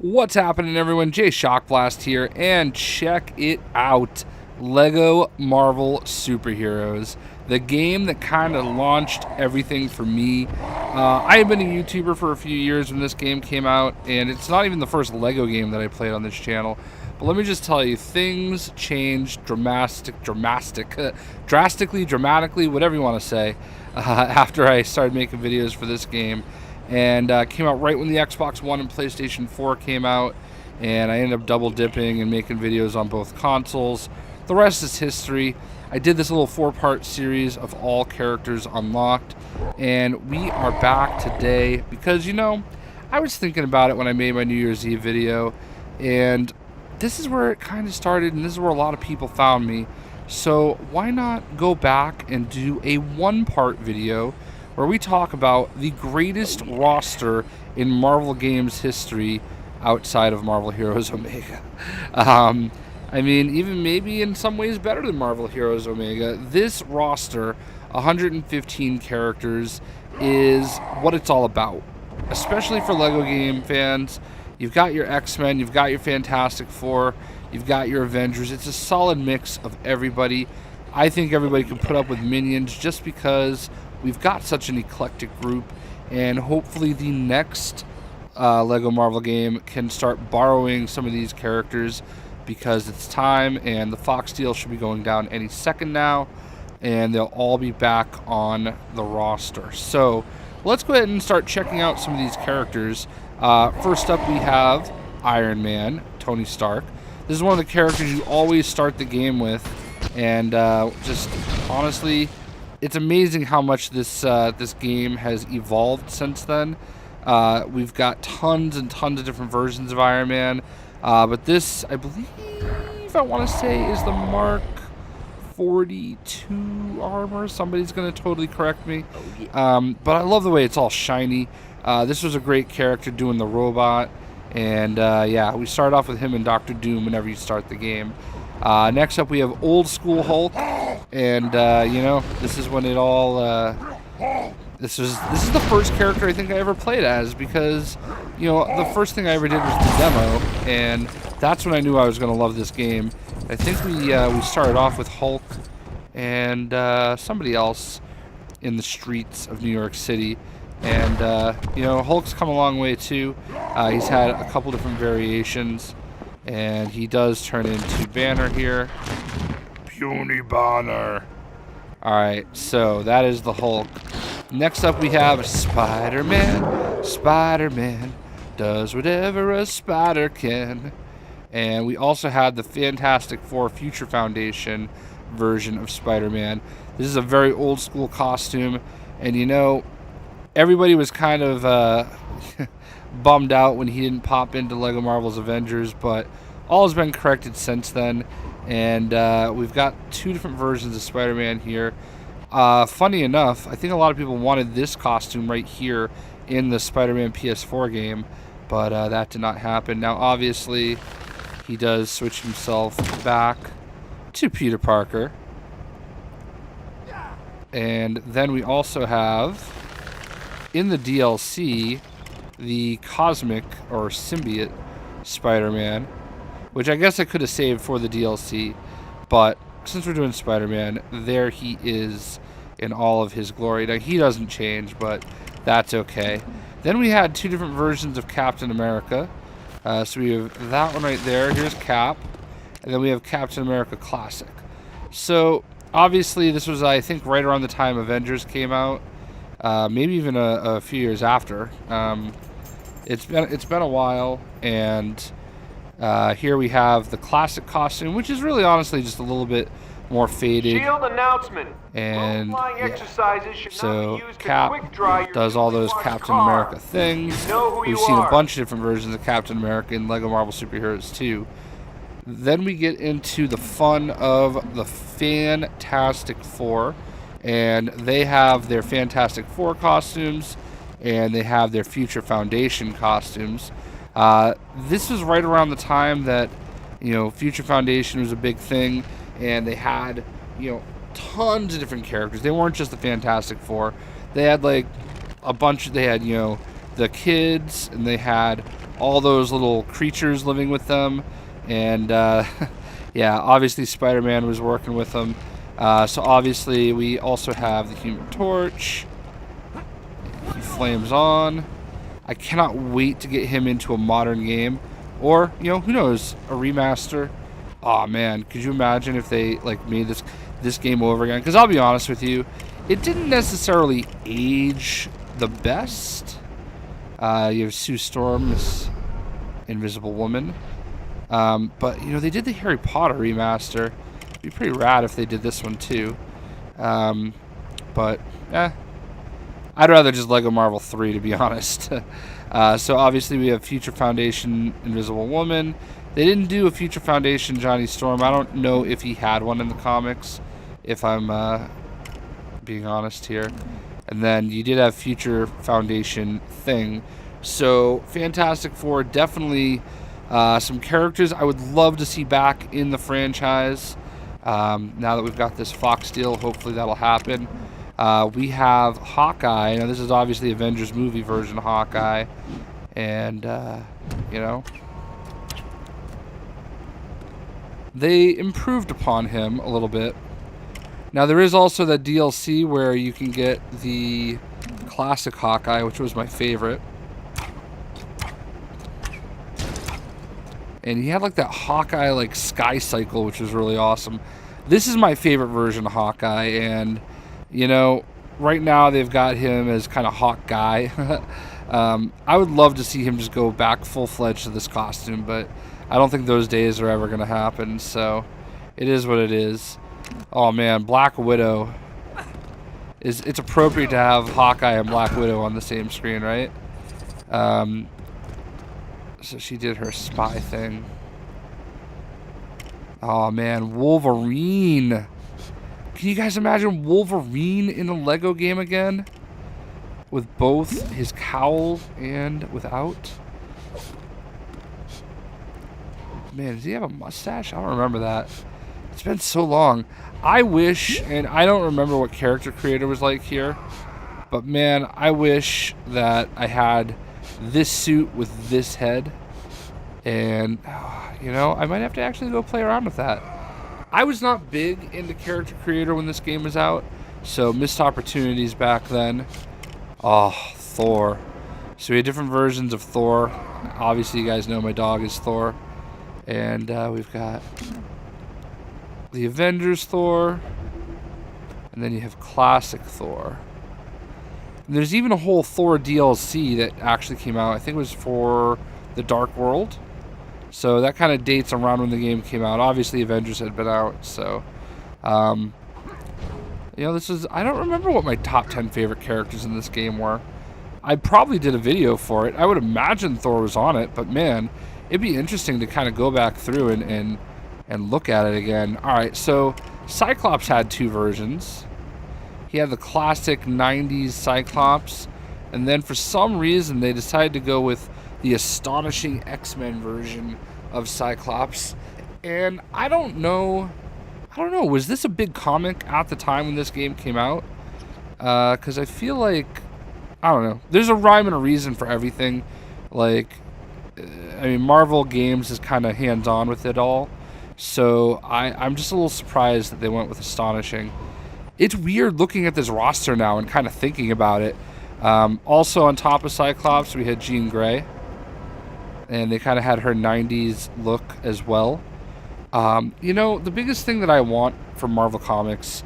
What's happening, everyone? JayShockblast here, and check it out. Lego Marvel Superheroes, the game that kind of launched everything for me. I have been a YouTuber for a few years when this game came out, and it's not even the first Lego game that I played on this channel. But let me just tell you, things changed dramatically, whatever you want to say, after I started making videos for this game. And came out right when the Xbox One and PlayStation 4 came out, and I ended up double dipping and making videos on both consoles. The rest is history. I did this little 4-part series of all characters unlocked, and we are back today because, you know, I was thinking about it when I made my New Year's Eve video, and this is where it kind of started, and this is where a lot of people found me. So why not go back and do a 1-part video where we talk about the greatest roster in Marvel Games history outside of Marvel Heroes Omega. I mean, even maybe in some ways better than Marvel Heroes Omega. This roster, 115 characters, is what it's all about, especially for Lego game fans. You've got your X-Men, you've got your Fantastic Four, you've got your Avengers. It's a solid mix of everybody. I think everybody can put up with Minions just because we've got such an eclectic group, and hopefully the next Lego Marvel game can start borrowing some of these characters because it's time, and the Fox deal should be going down any second now, and they'll all be back on the roster. So let's go ahead and start checking out some of these characters. First up, we have Iron Man, Tony Stark. This is one of the characters you always start the game with, and just honestly, it's amazing how much this game has evolved since then. We've got tons and tons of different versions of Iron Man, but this, I believe, I want to say, is the Mark 42 armor. Somebody's going to totally correct me. But I love the way it's all shiny. This was a great character doing the robot, and yeah, we start off with him and Dr. Doom whenever you start the game. Next up, we have Old School Hulk. And you know, this is when it all this is the first character I think I ever played as, because, you know, the first thing I ever did was the demo, and that's when I knew I was going to love this game. I think we started off with Hulk and somebody else in the streets of New York City, and you know, Hulk's come a long way too. He's had a couple different variations, and he does turn into Banner here. Puny Banner. Alright, so that is the Hulk. Next up we have Spider-Man. Spider-Man does whatever a spider can. And we also had the Fantastic Four Future Foundation version of Spider-Man. This is a very old school costume, and you know, everybody was kind of bummed out when he didn't pop into Lego Marvel's Avengers, but all has been corrected since then. And we've got 2 different versions of Spider-Man here. Funny enough, I think a lot of people wanted this costume right here in the Spider-Man PS4 game, but that did not happen. Now, obviously, he does switch himself back to Peter Parker. And then we also have, in the DLC, the Cosmic or Symbiote Spider-Man, which I guess I could have saved for the DLC, but since we're doing Spider-Man, there he is in all of his glory. Now, he doesn't change, but that's okay. Then we had 2 different versions of Captain America. So we have that one right there. Here's Cap. And then we have Captain America Classic. So, obviously, this was, I think, right around the time Avengers came out. Maybe even a few years after. It's been a while, and here we have the classic costume, which is really honestly just a little bit more faded. Shield announcement. And exercises should so not be used Cap to quick dry your does all those newly Captain washed car. America things. You know who We've you seen are. a bunch of different versions of Captain America in Lego Marvel Superheroes too. Then we get into the fun of the Fantastic Four, and they have their Fantastic Four costumes, and they have their Future Foundation costumes. This was right around the time that, you know, Future Foundation was a big thing, and they had, you know, tons of different characters. They weren't just the Fantastic Four. They had like a bunch. They had, you know, the kids, and they had all those little creatures living with them. And yeah, obviously Spider-Man was working with them. So obviously we also have the Human Torch. He flames on. I cannot wait to get him into a modern game, or who knows, a remaster. Oh man, could you imagine if they like made this game over again? Because I'll be honest with you, it didn't necessarily age the best. You have Sue Storm, this Invisible Woman, but they did the Harry Potter remaster. It'd be pretty rad if they did this one too. But I'd rather just Lego Marvel 3, to be honest. So obviously we have Future Foundation Invisible Woman. They didn't do a Future Foundation Johnny Storm. I don't know if he had one in the comics, if I'm being honest here. And then you did have Future Foundation Thing. So Fantastic Four, definitely some characters I would love to see back in the franchise. Now that we've got this Fox deal, hopefully that'll happen. We have Hawkeye. Now this is obviously Avengers movie version of Hawkeye, and they improved upon him a little bit. Now there is also the DLC where you can get the classic Hawkeye, which was my favorite, and he had like that Hawkeye like sky cycle, which was really awesome. This is my favorite version of Hawkeye, and right now they've got him as kind of Hawk Guy. I would love to see him just go back full-fledged to this costume, but I don't think those days are ever going to happen, so it is what it is. Oh man, Black Widow. It's appropriate to have Hawkeye and Black Widow on the same screen, right? So she did her spy thing. Oh man, Wolverine. Can you guys imagine Wolverine in a Lego game again? With both his cowl and without? Man, does he have a mustache? I don't remember that. It's been so long. I wish, and I don't remember what character creator was like here, but man, I wish that I had this suit with this head. And, I might have to actually go play around with that. I was not big into character creator when this game was out, so missed opportunities back then. Oh, Thor. So we had different versions of Thor. Obviously, you guys know my dog is Thor. And we've got the Avengers Thor. And then you have classic Thor. And there's even a whole Thor DLC that actually came out. I think it was for the Dark World. So that kind of dates around when the game came out. Obviously, Avengers had been out, so this is. I don't remember what my top 10 favorite characters in this game were. I probably did a video for it. I would imagine Thor was on it, but man, it'd be interesting to kind of go back through and look at it again. All right, so Cyclops had two versions. He had the classic 90s Cyclops, and then for some reason they decided to go with the astonishing X-Men version of Cyclops. And I don't know, was this a big comic at the time when this game came out? Because I feel like, I don't know, there's a rhyme and a reason for everything. Like, Marvel Games is kind of hands-on with it all. So I'm just a little surprised that they went with Astonishing. It's weird looking at this roster now and kind of thinking about it. Also on top of Cyclops, we had Jean Grey. And they kind of had her 90s look as well. The biggest thing that I want from Marvel Comics,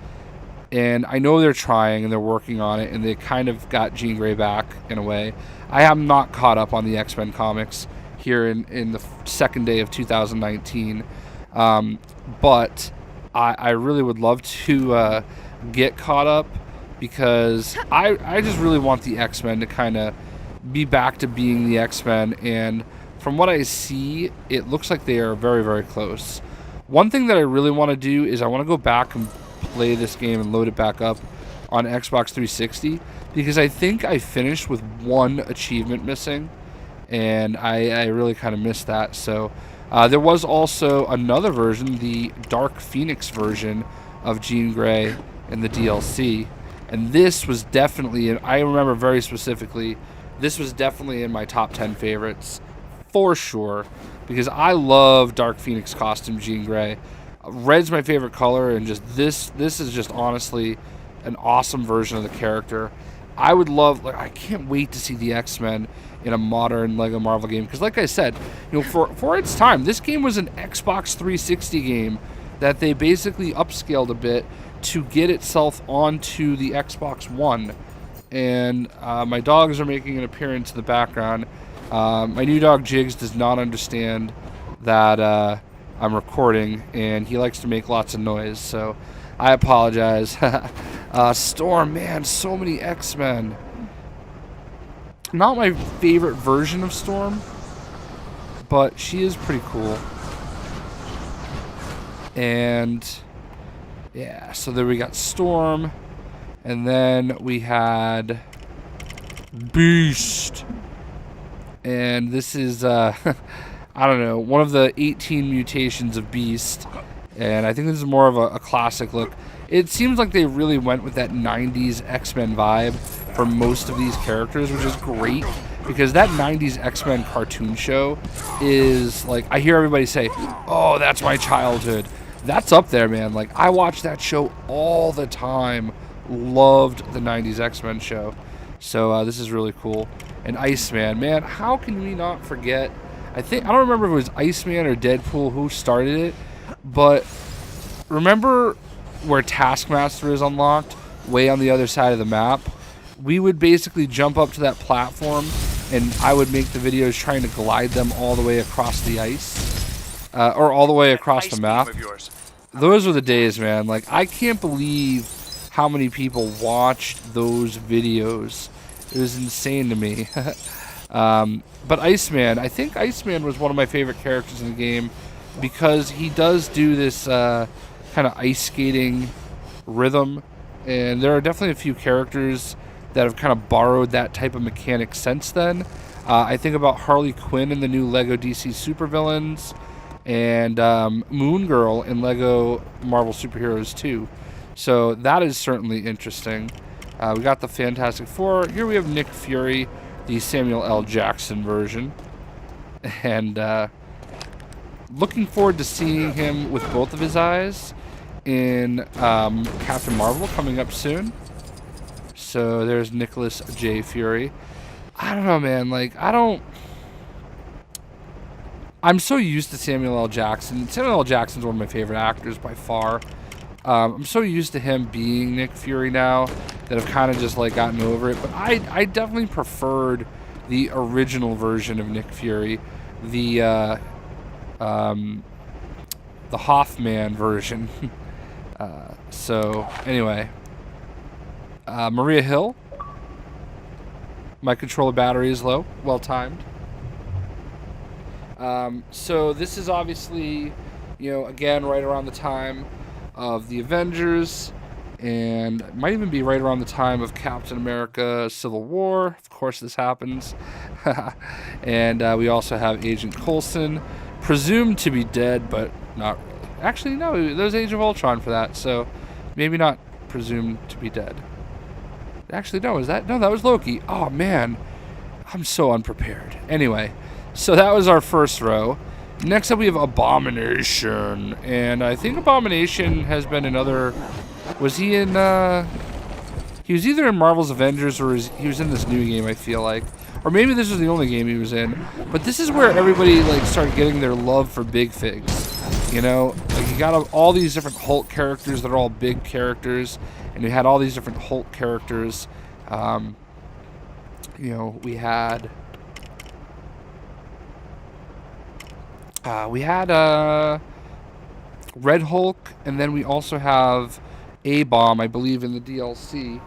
and I know they're trying and they're working on it, and they kind of got Jean Grey back in a way. I am not caught up on the X-Men comics here in the second day of 2019. But I really would love to get caught up, because I just really want the X-Men to kind of be back to being the X-Men, and from what I see, it looks like they are very, very close. One thing that I really want to do is I want to go back and play this game and load it back up on Xbox 360, because I think I finished with one achievement missing, and I really kind of missed that. So there was also another version, the Dark Phoenix version of Jean Grey in the DLC, and this was definitely, I remember very specifically, this was definitely in my top 10 favorites for sure, because I love Dark Phoenix costume Jean Grey. Red's my favorite color, and just this is just honestly an awesome version of the character. I would love, like, I can't wait to see the X-Men in a modern Lego Marvel game, because like I said, you know, for its time, this game was an Xbox 360 game that they basically upscaled a bit to get itself onto the Xbox One. And my dogs are making an appearance in the background. My new dog Jigs does not understand that I'm recording, and he likes to make lots of noise, so I apologize. Storm, man, so many X-Men. Not my favorite version of Storm, but she is pretty cool. And yeah, so there we got Storm, and then we had Beast. And this is I don't know, one of the 18 mutations of Beast, and I think this is more of a classic look. It seems like they really went with that 90s X-Men vibe for most of these characters, which is great, because that 90s X-Men cartoon show is, like, I hear everybody say, oh, that's my childhood. That's up there, man. Like, I watched that show all the time. Loved the 90s X-Men show. So this is really cool. And Iceman, man, how can we not forget? I don't remember if it was Iceman or Deadpool who started it, but remember where Taskmaster is unlocked, way on the other side of the map? We would basically jump up to that platform, and I would make the videos trying to glide them all the way across the ice, or all the way across the map. Those were the days, man. Like, I can't believe how many people watched those videos. It was insane to me. But Iceman, I think Iceman was one of my favorite characters in the game, because he does do this kind of ice skating rhythm, and there are definitely a few characters that have kind of borrowed that type of mechanic since then. I think about Harley Quinn in the new Lego DC Supervillains, and Moon Girl in Lego Marvel Superheroes 2. So that is certainly interesting. We got the Fantastic Four. Here we have Nick Fury, the Samuel L. Jackson version. And looking forward to seeing him with both of his eyes in Captain Marvel coming up soon. So there's Nicholas J. Fury. I don't know, man. Like, I'm so used to Samuel L. Jackson. Samuel L. Jackson's one of my favorite actors by far. I'm so used to him being Nick Fury now that I've kind of just, like, gotten over it. But I definitely preferred the original version of Nick Fury, the Hoffman version. So anyway, Maria Hill. My controller battery is low. Well timed. So this is obviously, you know, again, right around the time of the Avengers, and it might even be right around the time of Captain America Civil War. Of course this happens. And we also have Agent Coulson, presumed to be dead, but not really. Actually, no, there's Age of Ultron for that, so maybe not presumed to be dead. Actually, no, that was Loki. Oh, man. I'm so unprepared. Anyway, so that was our first row. Next up, we have Abomination. And I think Abomination has been another... Was he in... He was either in Marvel's Avengers or he was in this new game, I feel like. Or maybe this was the only game he was in. But this is where everybody, like, started getting their love for Big Figs. You know? Like, you got all these different Hulk characters that are all big characters. And you had all these different Hulk characters. You know, we had Red Hulk, and then we also have A-Bomb, I believe, in the DLC.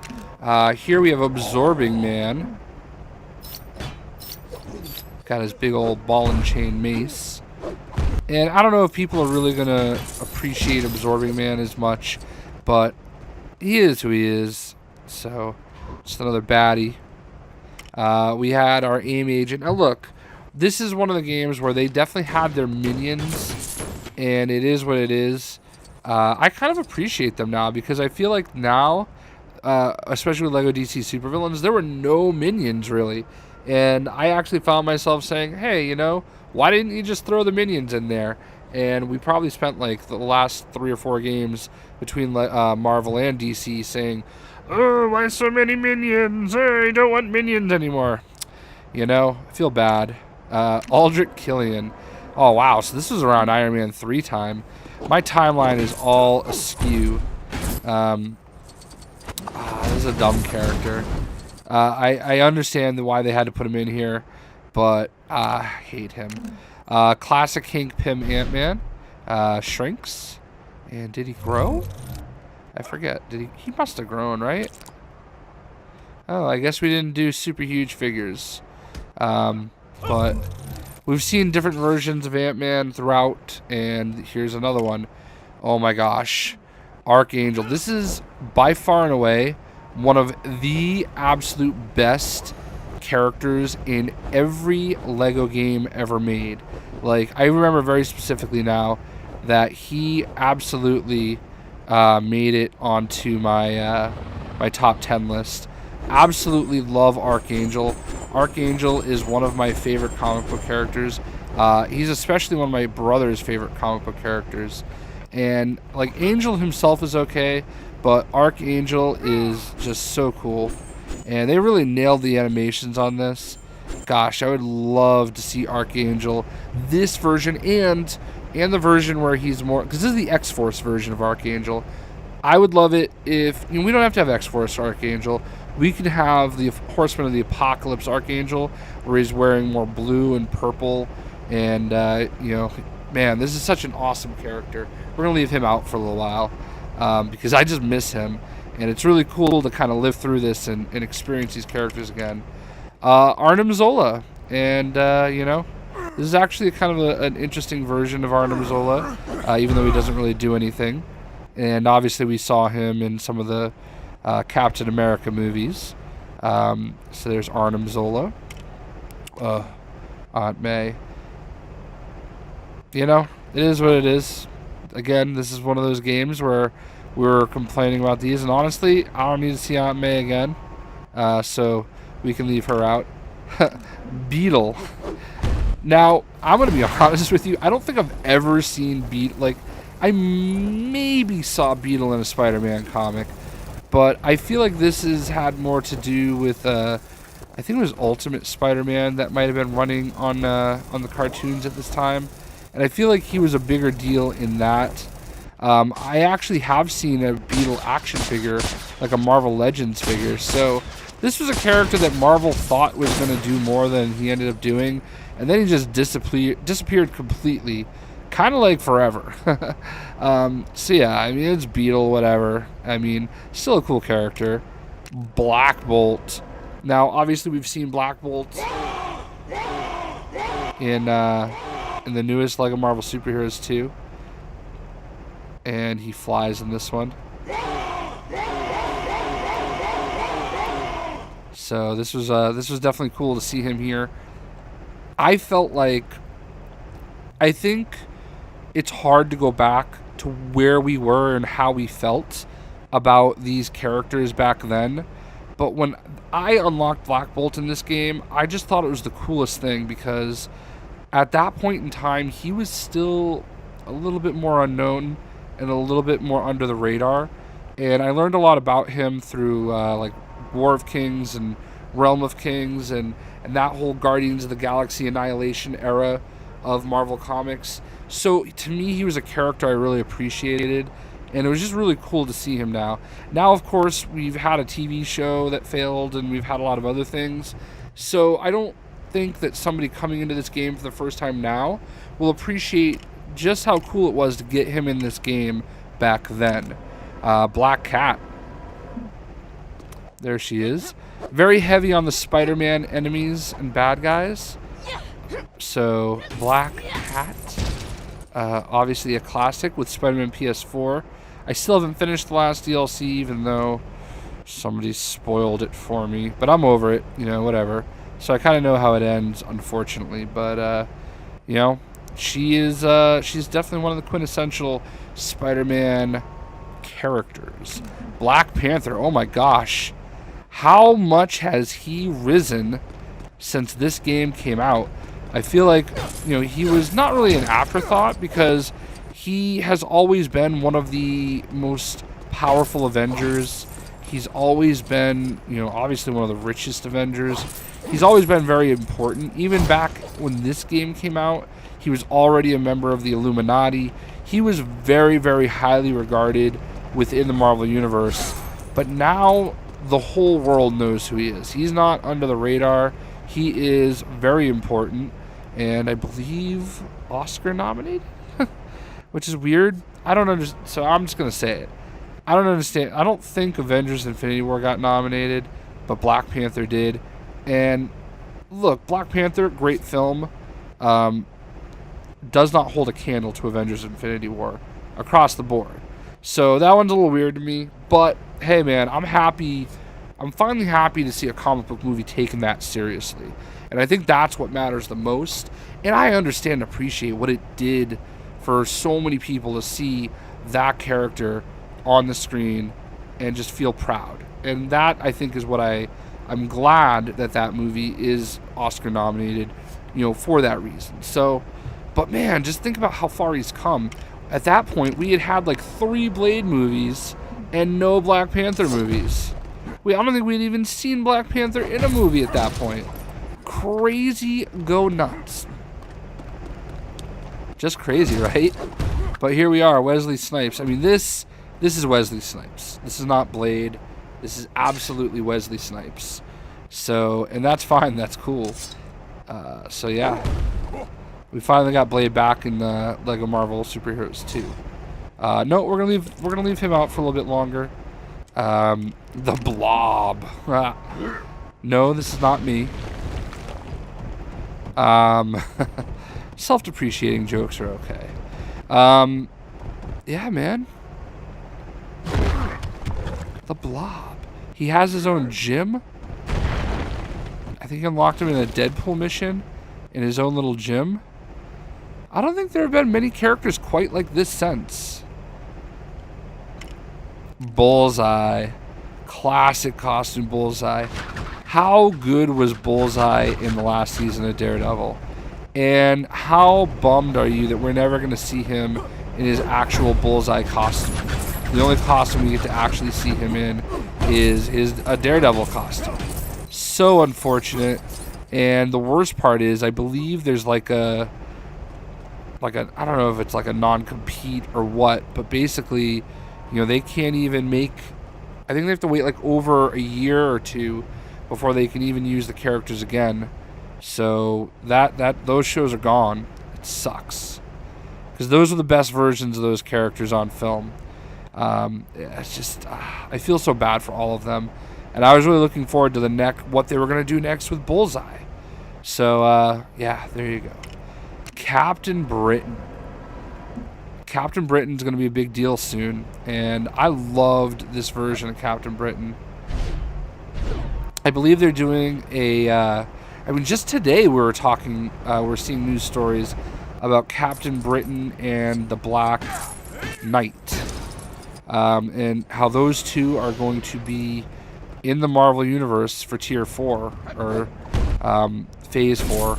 Here we have Absorbing Man. Got his big old ball and chain mace. And I don't know if people are really going to appreciate Absorbing Man as much, but he is who he is. So, just another baddie. We had our AIM agent. Now look, this is one of the games where they definitely had their minions, and it is what it is. I kind of appreciate them now, because I feel like now, especially with LEGO DC Supervillains, there were no minions really. And I actually found myself saying, hey, why didn't you just throw the minions in there? And we probably spent like the last 3 or 4 games between Marvel and DC saying, oh, why so many minions? I don't want minions anymore. I feel bad. Aldrich Killian. Oh, wow. So this was around Iron Man 3 time. My timeline is all askew. This is a dumb character. I understand why they had to put him in here, but I hate him. Classic Hank Pym Ant-Man. Shrinks. And did he grow? I forget. He must have grown, right? Oh, I guess we didn't do super huge figures. But we've seen different versions of Ant-Man throughout, and here's another one. Oh my gosh. Archangel. This is by far and away one of the absolute best characters in every Lego game ever made. Like, I remember very specifically now that he absolutely made it onto my my top 10 list. Absolutely love Archangel. Archangel is one of my favorite comic book characters. He's especially one of my brother's favorite comic book characters. And like Angel himself is okay, but Archangel is just so cool. And they really nailed the animations on this. Gosh, I would love to see Archangel, this version, and the version where he's more, because this is the X-Force version of Archangel. I would love it if, we don't have to have X-Force Archangel. We could have the Horseman of the Apocalypse Archangel, where he's wearing more blue and purple. And, man, this is such an awesome character. We're going to leave him out for a little while because I just miss him. And it's really cool to kind of live through this and experience these characters again. Arnim Zola. And, this is actually kind of an interesting version of Arnim Zola, even though he doesn't really do anything. And obviously we saw him in some of the Captain America movies. So there's Arnim Zola. Aunt May. It is what it is. Again, this is one of those games where we were complaining about these, and honestly, I don't need to see Aunt May again, so we can leave her out. Beetle. Now, I'm going to be honest with you, I don't think I've ever seen Beetle. Like, I maybe saw Beetle in a Spider-Man comic, but I feel like this has had more to do with, I think it was Ultimate Spider-Man that might have been running on the cartoons at this time. And I feel like he was a bigger deal in that. I actually have seen a Beetle action figure, like a Marvel Legends figure. So this was a character that Marvel thought was going to do more than he ended up doing. And then he just disappeared completely. Kind of like forever. So yeah, I mean, it's Beetle, whatever. I mean, still a cool character. Black Bolt. Now, obviously, we've seen Black Bolt in the newest LEGO Marvel Superheroes 2. And he flies in this one. So this was definitely cool to see him here. I felt like, I think it's hard to go back to where we were and how we felt about these characters back then. But when I unlocked Black Bolt in this game, I just thought it was the coolest thing because at that point in time, he was still a little bit more unknown and a little bit more under the radar. And I learned a lot about him through like War of Kings and Realm of Kings and that whole Guardians of the Galaxy Annihilation era of Marvel Comics. So to me, he was a character I really appreciated. And it was just really cool to see him now. Now, of course, we've had a TV show that failed and we've had a lot of other things. So I don't think that somebody coming into this game for the first time now will appreciate just how cool it was to get him in this game back then. Black Cat. There she is. Very heavy on the Spider-Man enemies and bad guys. So, Black Cat. Obviously a classic with Spider-Man PS4. I still haven't finished the last DLC, even though somebody spoiled it for me. But I'm over it, whatever. So I kind of know how it ends, unfortunately. But, she's definitely one of the quintessential Spider-Man characters. Black Panther, oh my gosh. How much has he risen since this game came out. I feel like, he was not really an afterthought because he has always been one of the most powerful Avengers. He's always been, obviously one of the richest Avengers. He's always been very important. Even back when this game came out, he was already a member of the Illuminati. He was very, very highly regarded within the Marvel Universe. But now the whole world knows who he is. He's not under the radar. He is very important. And I believe Oscar nominated? Which is weird. I don't understand. So I'm just going to say it. I don't understand. I don't think Avengers Infinity War got nominated, but Black Panther did. And look, Black Panther, great film, does not hold a candle to Avengers Infinity War across the board. So that one's a little weird to me. But hey, man, I'm happy. I'm finally happy to see a comic book movie taken that seriously. And I think that's what matters the most. And I understand and appreciate what it did for so many people to see that character on the screen and just feel proud. And that, I think, is what I'm glad that movie is Oscar nominated, for that reason. So, but man, just think about how far he's come. At that point, we had like 3 Blade movies and no Black Panther movies. I don't think we'd even seen Black Panther in a movie at that point. Crazy, go nuts. Just crazy, right? But here we are, Wesley Snipes. I mean, this is Wesley Snipes. This is not Blade. This is absolutely Wesley Snipes. So, and that's fine. That's cool. So yeah, we finally got Blade back in the Lego Marvel Superheroes 2. No, we're gonna leave him out for a little bit longer. The Blob. No, this is not me. Self-depreciating jokes are okay. Yeah, man. The Blob. He has his own gym. I think he unlocked him in a Deadpool mission in his own little gym. I don't think there have been many characters quite like this since. Bullseye. Classic costume Bullseye. How good was Bullseye in the last season of Daredevil? And how bummed are you that we're never going to see him in his actual Bullseye costume? The only costume we get to actually see him in is a Daredevil costume. So unfortunate. And the worst part is, I believe there's like a I don't know if it's like a non-compete or what, but basically, they can't even make, I think they have to wait like over a year or 2 before they can even use the characters again. So those shows are gone. It sucks, because those are the best versions of those characters on film. It's just I feel so bad for all of them, and I was really looking forward to what they were going to do next with Bullseye. So yeah, there you go. Captain Britain. Captain Britain's going to be a big deal soon, and I loved this version of Captain Britain. I believe they're doing just today we were talking, we're seeing news stories about Captain Britain and the Black Knight, and how those two are going to be in the Marvel Universe for Tier 4, or Phase 4,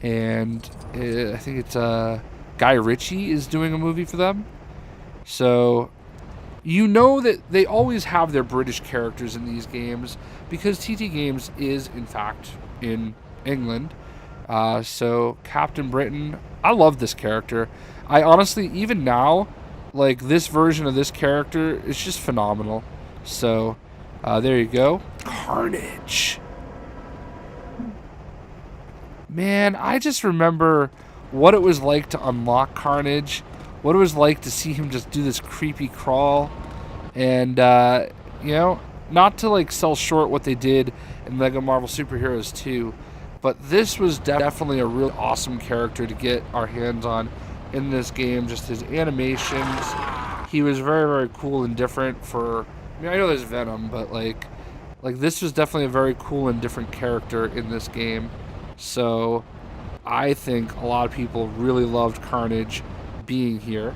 and I think it's Guy Ritchie is doing a movie for them. So that they always have their British characters in these games, because TT Games is in fact in England. So Captain Britain, I love this character. I honestly, even now, like, this version of this character is just phenomenal. So there you go. Carnage. Man, I just remember what it was like to unlock Carnage, what it was like to see him just do this creepy crawl, and not to like sell short what they did in Lego Marvel Superheroes 2, but this was definitely a real awesome character to get our hands on in this game. Just his animations, he was very, very cool and different. I know there's Venom, but like this was definitely a very cool and different character in this game. So I think a lot of people really loved Carnage being here.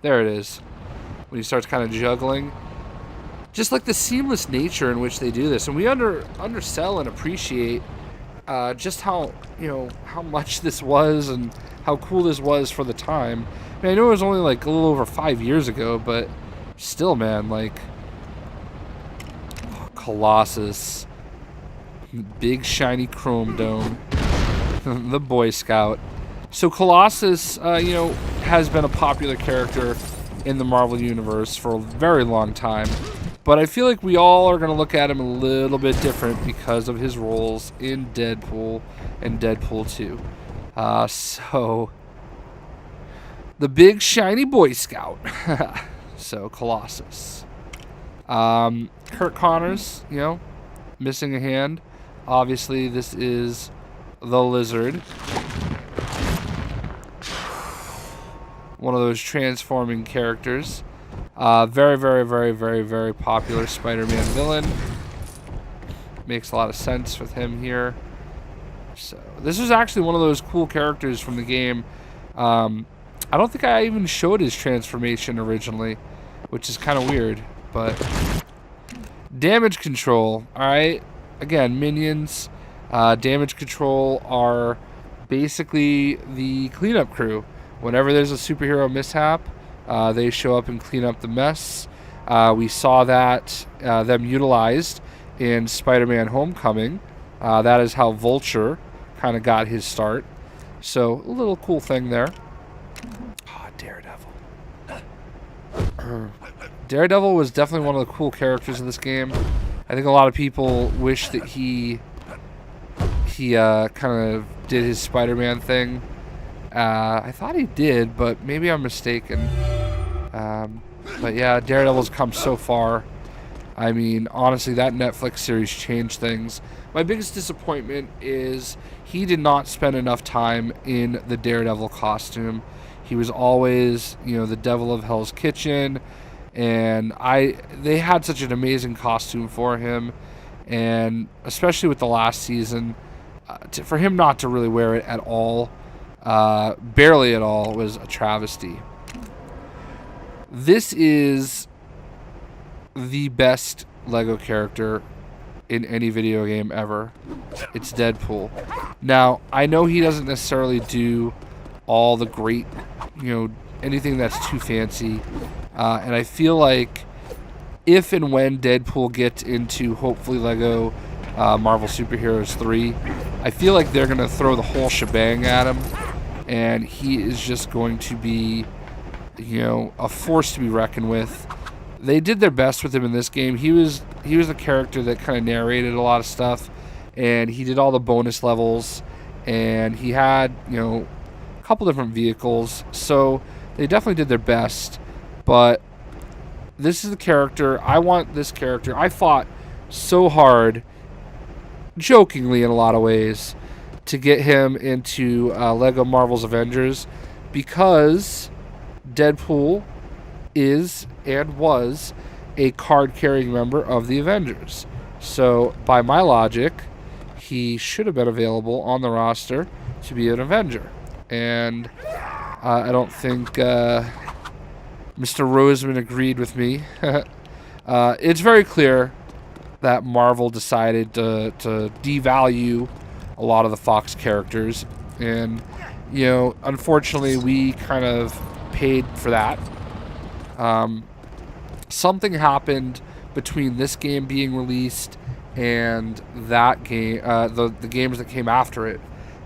There it is. When he starts kind of juggling. just like the seamless nature in which they do this, and we undersell and appreciate just how how much this was and how cool this was for the time. I mean, I know it was only like a little over 5 years ago, but still, man, like Colossus, big shiny chrome dome, the Boy Scout. So Colossus, has been a popular character in the Marvel Universe for a very long time. But I feel like we all are going to look at him a little bit different because of his roles in Deadpool and Deadpool 2. So, the big shiny Boy Scout. So, Colossus. Kurt Connors, missing a hand. Obviously, this is the Lizard. One of those transforming characters. Very, very, very, very, very popular Spider-Man villain. Makes a lot of sense with him here. So this was actually one of those cool characters from the game. I don't think I even showed his transformation originally, which is kind of weird. But damage control. All right. Again, minions. Damage control are basically the cleanup crew. Whenever there's a superhero mishap, they show up and clean up the mess. We saw that them utilized in Spider-Man Homecoming. That is how Vulture kind of got his start. So, a little cool thing there. Oh, Daredevil. Daredevil was definitely one of the cool characters in this game. I think a lot of people wish that he kind of did his Spider-Man thing. I thought he did, but maybe I'm mistaken. But yeah, Daredevil's come so far. I mean, honestly, that Netflix series changed things. My biggest disappointment is he did not spend enough time in the Daredevil costume. He was always, the devil of Hell's Kitchen, and they had such an amazing costume for him, and especially with the last season, for him not to really wear it at all, barely at all, was a travesty. This is the best Lego character in any video game ever. It's Deadpool. Now, I know he doesn't necessarily do all the great, anything that's too fancy. And I feel like if and when Deadpool gets into, hopefully, Lego Marvel Superheroes 3, I feel like they're going to throw the whole shebang at him. And he is just going to be, a force to be reckoned with. They did their best with him in this game. He was the character that kind of narrated a lot of stuff, and he did all the bonus levels, and he had, a couple different vehicles. So they definitely did their best, but this is the character. I want this character. I fought so hard, jokingly in a lot of ways, to get him into Lego Marvel's Avengers, because Deadpool is and was a card-carrying member of the Avengers. So, by my logic, he should have been available on the roster to be an Avenger. And I don't think Mr. Roseman agreed with me. It's very clear that Marvel decided to devalue a lot of the Fox characters. And, unfortunately, we kind of paid for that. Something happened between this game being released and that game, the games that came after it,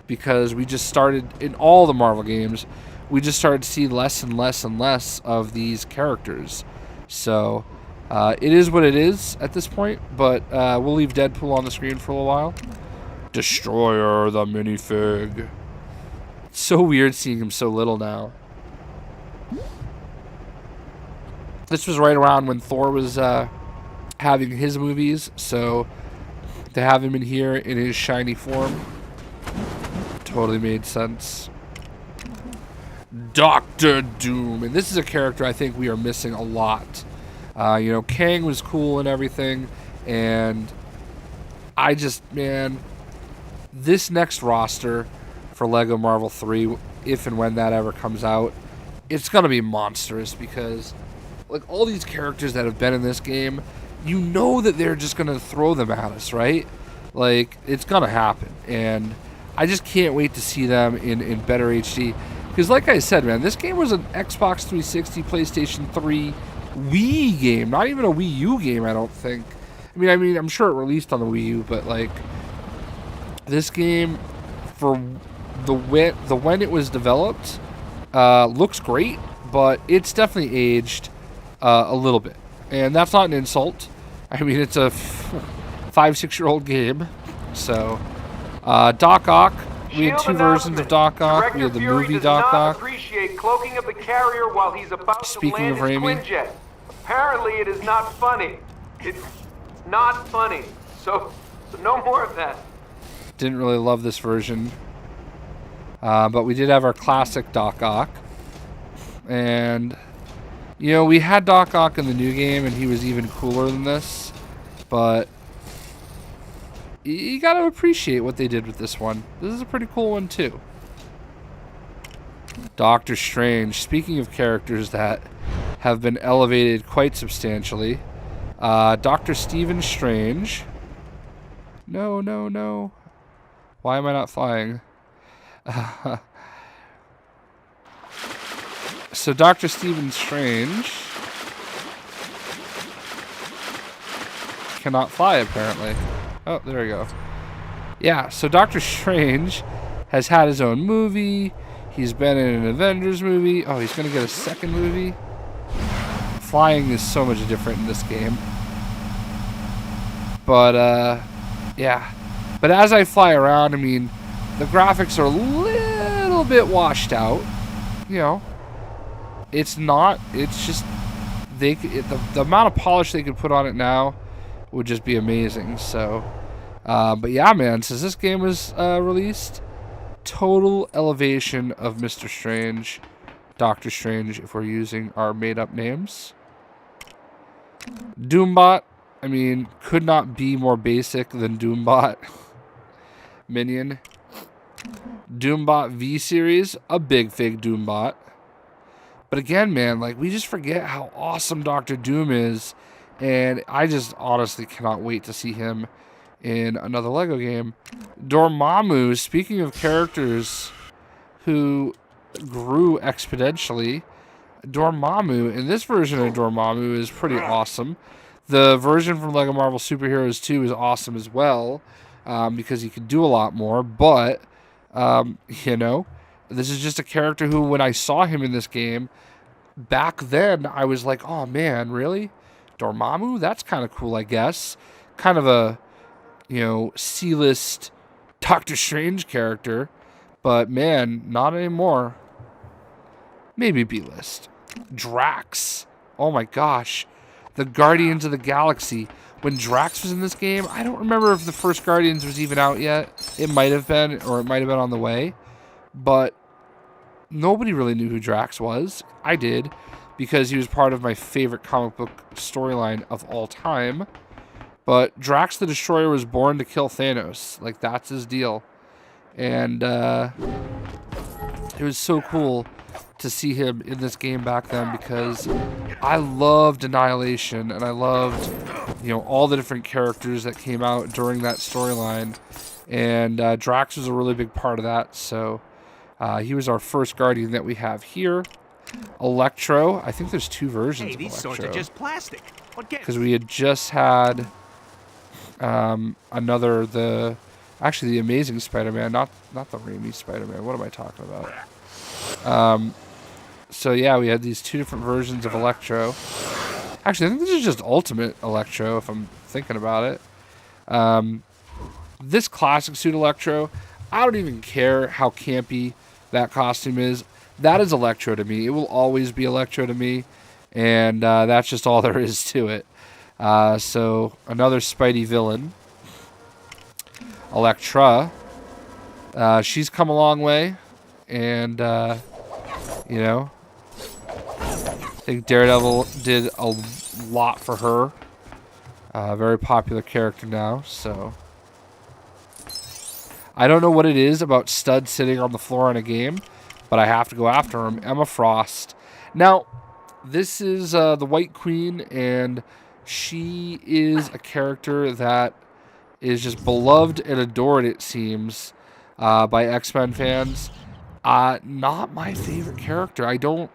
because we just started, in all the Marvel games, we just started to see less and less and less of these characters. So it is what it is at this point, but we'll leave Deadpool on the screen for a little while. Destroyer the minifig. It's so weird seeing him so little now. This was right around when Thor was having his movies, so to have him in here in his shiny form totally made sense. Doctor Doom, and this is a character I think we are missing a lot. Kang was cool and everything, and I just, man, this next roster for Lego Marvel 3, if and when that ever comes out, it's going to be monstrous, because like all these characters that have been in this game you know that they're just gonna throw them at us, right? Like, it's gonna happen, and I just can't wait to see them in better HD. Because like I said, man, this game was an Xbox 360, PlayStation 3, Wii game, not even a Wii U game, I don't think. I mean, I'm sure it released on the Wii U, but like, this game, for the when it was developed, looks great, but it's definitely aged a little bit, and that's not an insult. I mean, it's a 5-6-year-old game, so Doc Ock. We had two versions of Doc Ock. We had the movie Doc Ock. Appreciate cloaking of the carrier while he's about Speaking to land of his Raimi. twin jet. Apparently, it is not funny. It's not funny. So no more of that. Didn't really love this version, but we did have our classic Doc Ock, and you know, we had Doc Ock in the new game, and he was even cooler than this, but you gotta appreciate what they did with this one. This is a pretty cool one too. Doctor Strange. Speaking of characters that have been elevated quite substantially, Dr. Stephen Strange. No, no, no. Why am I not flying? So Dr. Stephen Strange cannot fly, apparently. Oh, there we go. Yeah, so Doctor Strange has had his own movie. He's been in an Avengers movie. Oh, he's going to get a second movie. Flying is so much different in this game. But, yeah. But as I fly around, I mean, the graphics are a little bit washed out. You know, it's not. It's just the amount of polish they could put on it now would just be amazing. So, but yeah, man. Since this game was released, total elevation of Mr. Strange, Doctor Strange, if we're using our made-up names. Doombot. I mean, could not be more basic than Doombot. Minion. Doombot V-Series, a big fig Doombot. But again, man, like, we just forget how awesome Doctor Doom is, and I just honestly cannot wait to see him in another LEGO game. Dormammu, speaking of characters who grew exponentially, Dormammu, in this version of Dormammu, is pretty awesome. The version from LEGO Marvel Superheroes 2 is awesome as well, because he could do a lot more, but, you know, this is just a character who, when I saw him in this game, back then, I was like, oh man, really? Dormammu? That's kind of cool, I guess. Kind of a, you know, C-list Doctor Strange character, but man, not anymore. Maybe B-list. Drax. Oh my gosh. The Guardians of the Galaxy. When Drax was in this game, I don't remember if the first Guardians was even out yet. It might have been, or it might have been on the way. But nobody really knew who Drax was. I did, because he was part of my favorite comic book storyline of all time. But Drax the Destroyer was born to kill Thanos. Like, that's his deal. And it was so cool to see him in this game back then, because I loved Annihilation, and I loved, you know, all the different characters that came out during that storyline. And Drax was a really big part of that, so he was our first Guardian that we have here. Electro. I think there's two versions of Electro. These swords are just plastic. Because we had just had another, actually the Amazing Spider-Man, not the Raimi Spider-Man. What am I talking about? So yeah, we had these two different versions of Electro. Actually, I think this is just Ultimate Electro, if I'm thinking about it. This classic suit Electro, I don't even care how campy that costume is. That is Electro to me. It will always be Electro to me, and that's just all there is to it. So another Spidey villain, Elektra. She's come a long way, and you know, I think Daredevil did a lot for her. Very popular character now, so I don't know what it is about studs sitting on the floor in a game, but I have to go after him. Emma Frost. Now, this is the White Queen, and she is a character that is just beloved and adored, it seems, by X-Men fans. Not my favorite character. I don't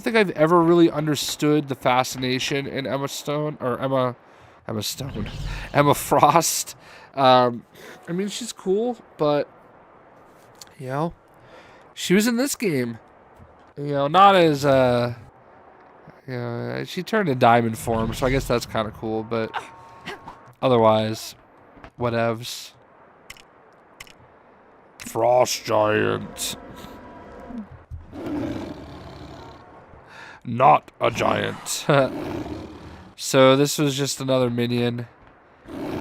think I've ever really understood the fascination in Emma Stone or Emma Stone, Emma Frost. I mean, she's cool, but you know, she was in this game. You know, not as you know, she turned in diamond form, so I guess that's kind of cool. But otherwise, whatevs. Frost giant. Not a giant. So this was just another minion,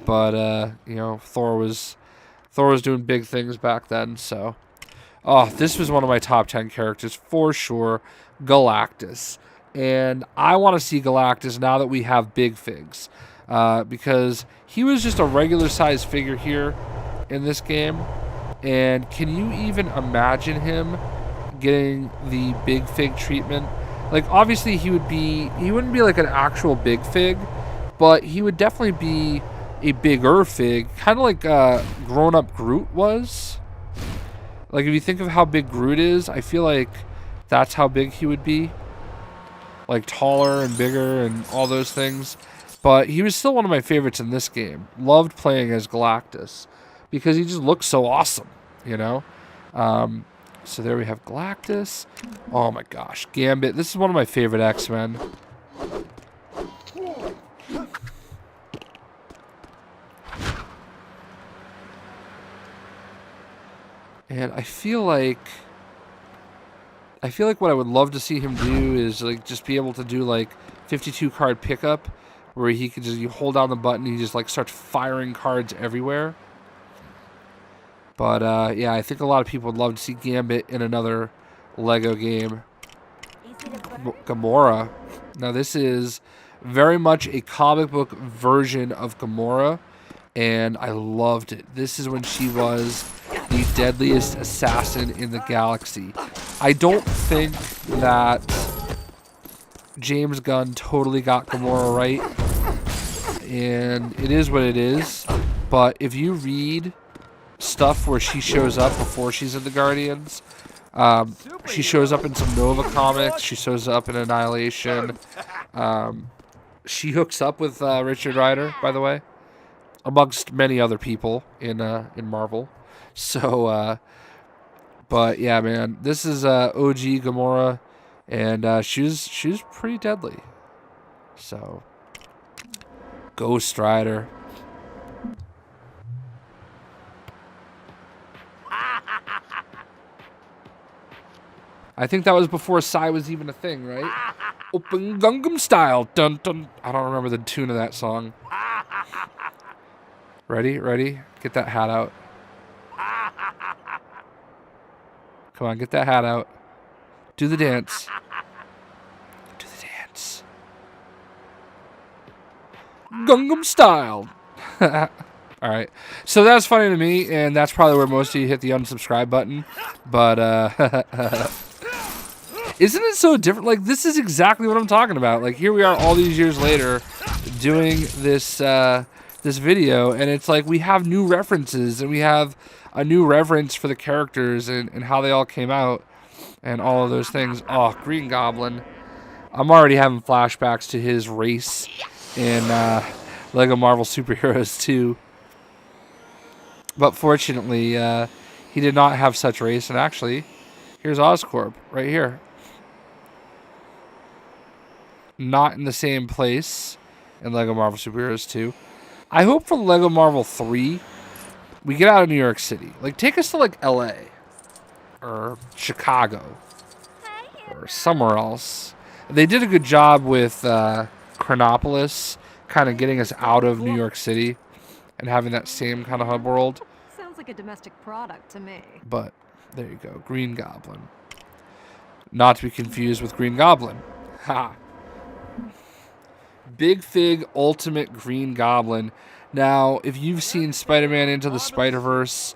but you know, Thor was doing big things back then. So, oh, this was one of my top 10 characters for sure, Galactus, and I want to see Galactus now that we have big figs, because he was just a regular sized figure here in this game, and can you even imagine him getting the big fig treatment? Like, obviously he wouldn't be like an actual big fig, but he would definitely be a bigger fig, kind of like grown-up Groot was. Like, if you think of how big Groot is, I feel like that's how big he would be. Like, taller and bigger and all those things. But he was still one of my favorites in this game. Loved playing as Galactus because he just looks so awesome, you know? So there we have Galactus. Oh my gosh, Gambit. This is one of my favorite X-Men. And I feel like what I would love to see him do is like just be able to do like 52 card pickup, where he could just, you hold down the button, he just like starts firing cards everywhere. But yeah, I think a lot of people would love to see Gambit in another Lego game. Gamora. Now this is very much a comic book version of Gamora, and I loved it. This is when she was the deadliest assassin in the galaxy. I don't think that James Gunn totally got Gamora right, and it is what it is. But if you read stuff where she shows up before she's in the Guardians, she shows up in some Nova comics, she shows up in Annihilation, she hooks up with Richard Rider, by the way, amongst many other people in Marvel. So but yeah, man, this is OG Gamora, and she was pretty deadly. So Ghost Rider. I think that was before Psy was even a thing, right? Open Gangnam Style. Dun dun. I don't remember the tune of that song. Ready? Ready? Get that hat out. Come on, get that hat out. Do the dance. Do the dance. Gangnam Style. All right. So that's funny to me, and that's probably where most of you hit the unsubscribe button. But isn't it so different? Like, this is exactly what I'm talking about. Like, here we are all these years later doing this this video, and it's like we have new references, and we have a new reverence for the characters and how they all came out and all of those things. Oh, Green Goblin. I'm already having flashbacks to his race in Lego Marvel Superheroes 2. But fortunately, he did not have such race. And actually, here's Oscorp right here. Not in the same place in Lego Marvel Superheroes 2. I hope for Lego Marvel 3, we get out of New York City. Like, take us to, like, LA. Or Chicago. Or somewhere else. They did a good job with Chronopolis, kind of getting us out of New York City and having that same kind of hub world. Sounds like a domestic product to me. But there you go, Green Goblin. Not to be confused with Green Goblin. Ha! Big Fig Ultimate Green Goblin. Now, if you've seen Spider-Man Into the Spider-Verse,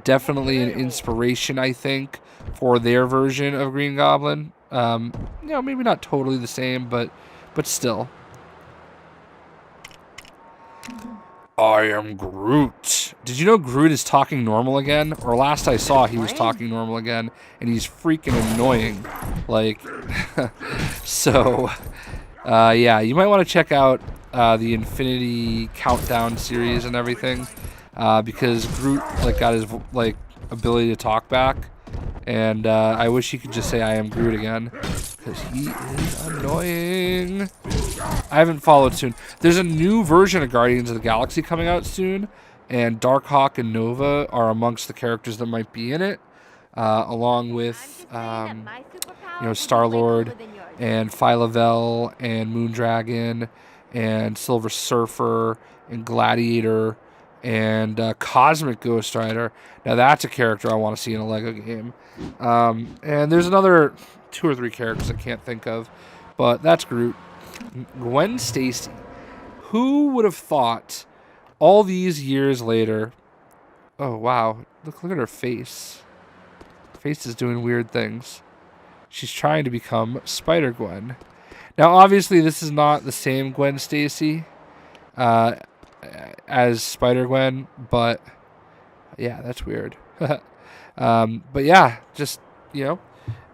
definitely an inspiration, I think, for their version of Green Goblin. You know, maybe not totally the same, but still. I am Groot. Did you know Groot is talking normal again? Or last I saw, he was talking normal again, and he's freaking annoying. Like, so, yeah, you might want to check out the Infinity Countdown series and everything, because Groot like got his like ability to talk back, and I wish he could just say I am Groot again, because he is annoying. I haven't followed soon. There's a new version of Guardians of the Galaxy coming out soon, and Darkhawk and Nova are amongst the characters that might be in it, along with Star-Lord and Phyla-Vell and Moondragon and Silver Surfer and Gladiator and Cosmic Ghost Rider. Now that's a character I want to see in a Lego game. And there's another 2 or 3 characters I can't think of, but that's Groot. Gwen Stacy. Who would have thought all these years later? Oh, wow. Look at her face. Her face is doing weird things. She's trying to become Spider-Gwen. Now, obviously, this is not the same Gwen Stacy as Spider-Gwen, but yeah, that's weird. But yeah, just,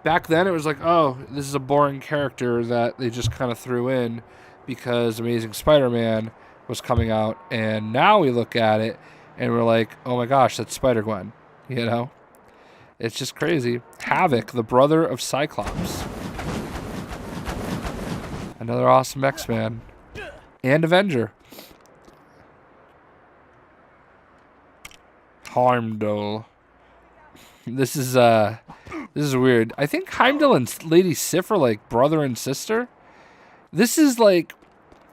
back then it was like, oh, this is a boring character that they just kind of threw in because Amazing Spider-Man was coming out, and now we look at it and we're like, oh my gosh, that's Spider-Gwen, It's just crazy. Havoc, the brother of Cyclops. Another awesome X-Man. And Avenger. Heimdall. This is weird. I think Heimdall and Lady Sif are like brother and sister. This is like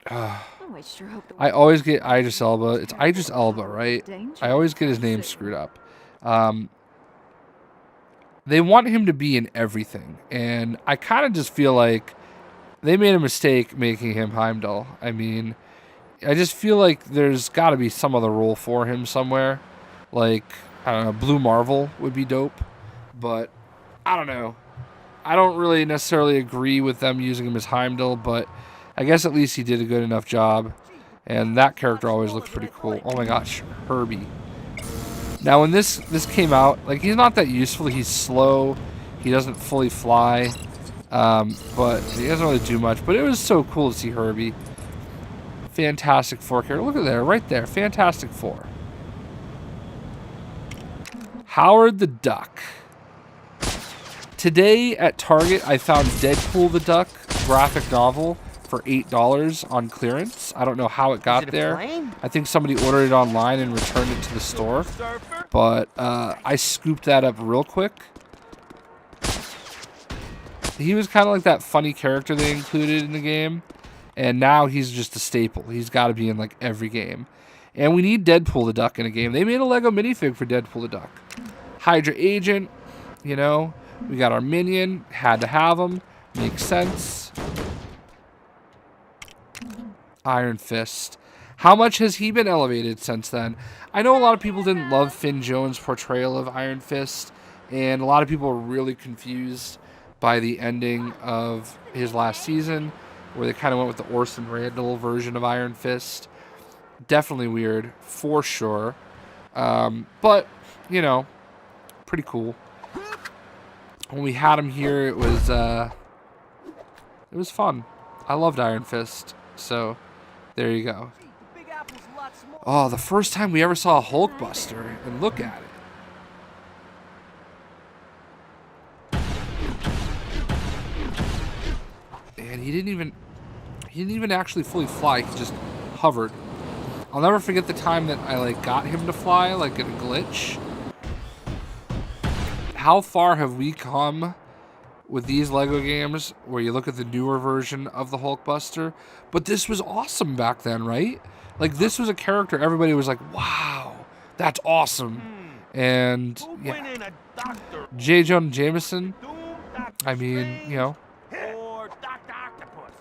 I always get Idris Elba. It's Idris Elba, right? I always get his name screwed up. They want him to be in everything, and I kind of just feel like they made a mistake making him Heimdall. I mean, I just feel like there's got to be some other role for him somewhere. Like, I don't know, Blue Marvel would be dope, but I don't know. I don't really necessarily agree with them using him as Heimdall, but I guess at least he did a good enough job, and that character always looks pretty cool. Oh my gosh, Herbie. Now, when this came out, like, he's not that useful. He's slow. He doesn't fully fly, but he doesn't really do much. But it was so cool to see Herbie. Fantastic Four character. Look at there, right there. Fantastic Four. Howard the Duck. Today at Target, I found Deadpool the Duck graphic novel for $8 on clearance. I don't know how it got there. I think somebody ordered it online and returned it to the store. But I scooped that up real quick. He was kind of like that funny character they included in the game. And now he's just a staple. He's got to be in like every game. And we need Deadpool the Duck in a game. They made a Lego minifig for Deadpool the Duck. Hydra Agent, we got our minion. Had to have him. Makes sense. Iron Fist. How much has he been elevated since then? I know a lot of people didn't love Finn Jones' portrayal of Iron Fist, and a lot of people were really confused by the ending of his last season, where they kind of went with the Orson Randall version of Iron Fist. Definitely weird, for sure. But, pretty cool. When we had him here, it was fun. I loved Iron Fist, so there you go. Oh, the first time we ever saw a Hulkbuster, and look at it. And he didn't even actually fully fly. He just hovered. I'll never forget the time that I got him to fly in a glitch. How far have we come with these Lego games where you look at the newer version of the Hulkbuster? But this was awesome back then, right? This was a character everybody was like, wow, that's awesome. And yeah, J. Jonah Jameson, I mean,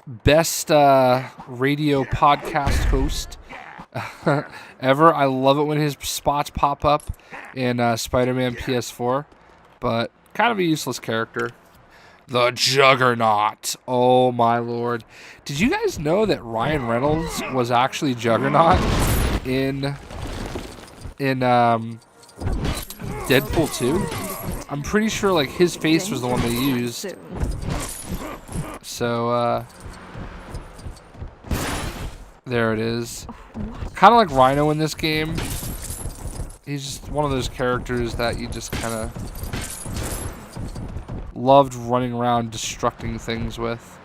best radio podcast host ever. I love it when his spots pop up in Spider-Man PS4, but kind of a useless character. The Juggernaut. Oh my lord. Did you guys know that Ryan Reynolds was actually Juggernaut? in Deadpool 2. I'm pretty sure like his face was the one they used. So there it is. Kind of like Rhino in this game. He's just one of those characters that you just kind of loved running around destructing things with.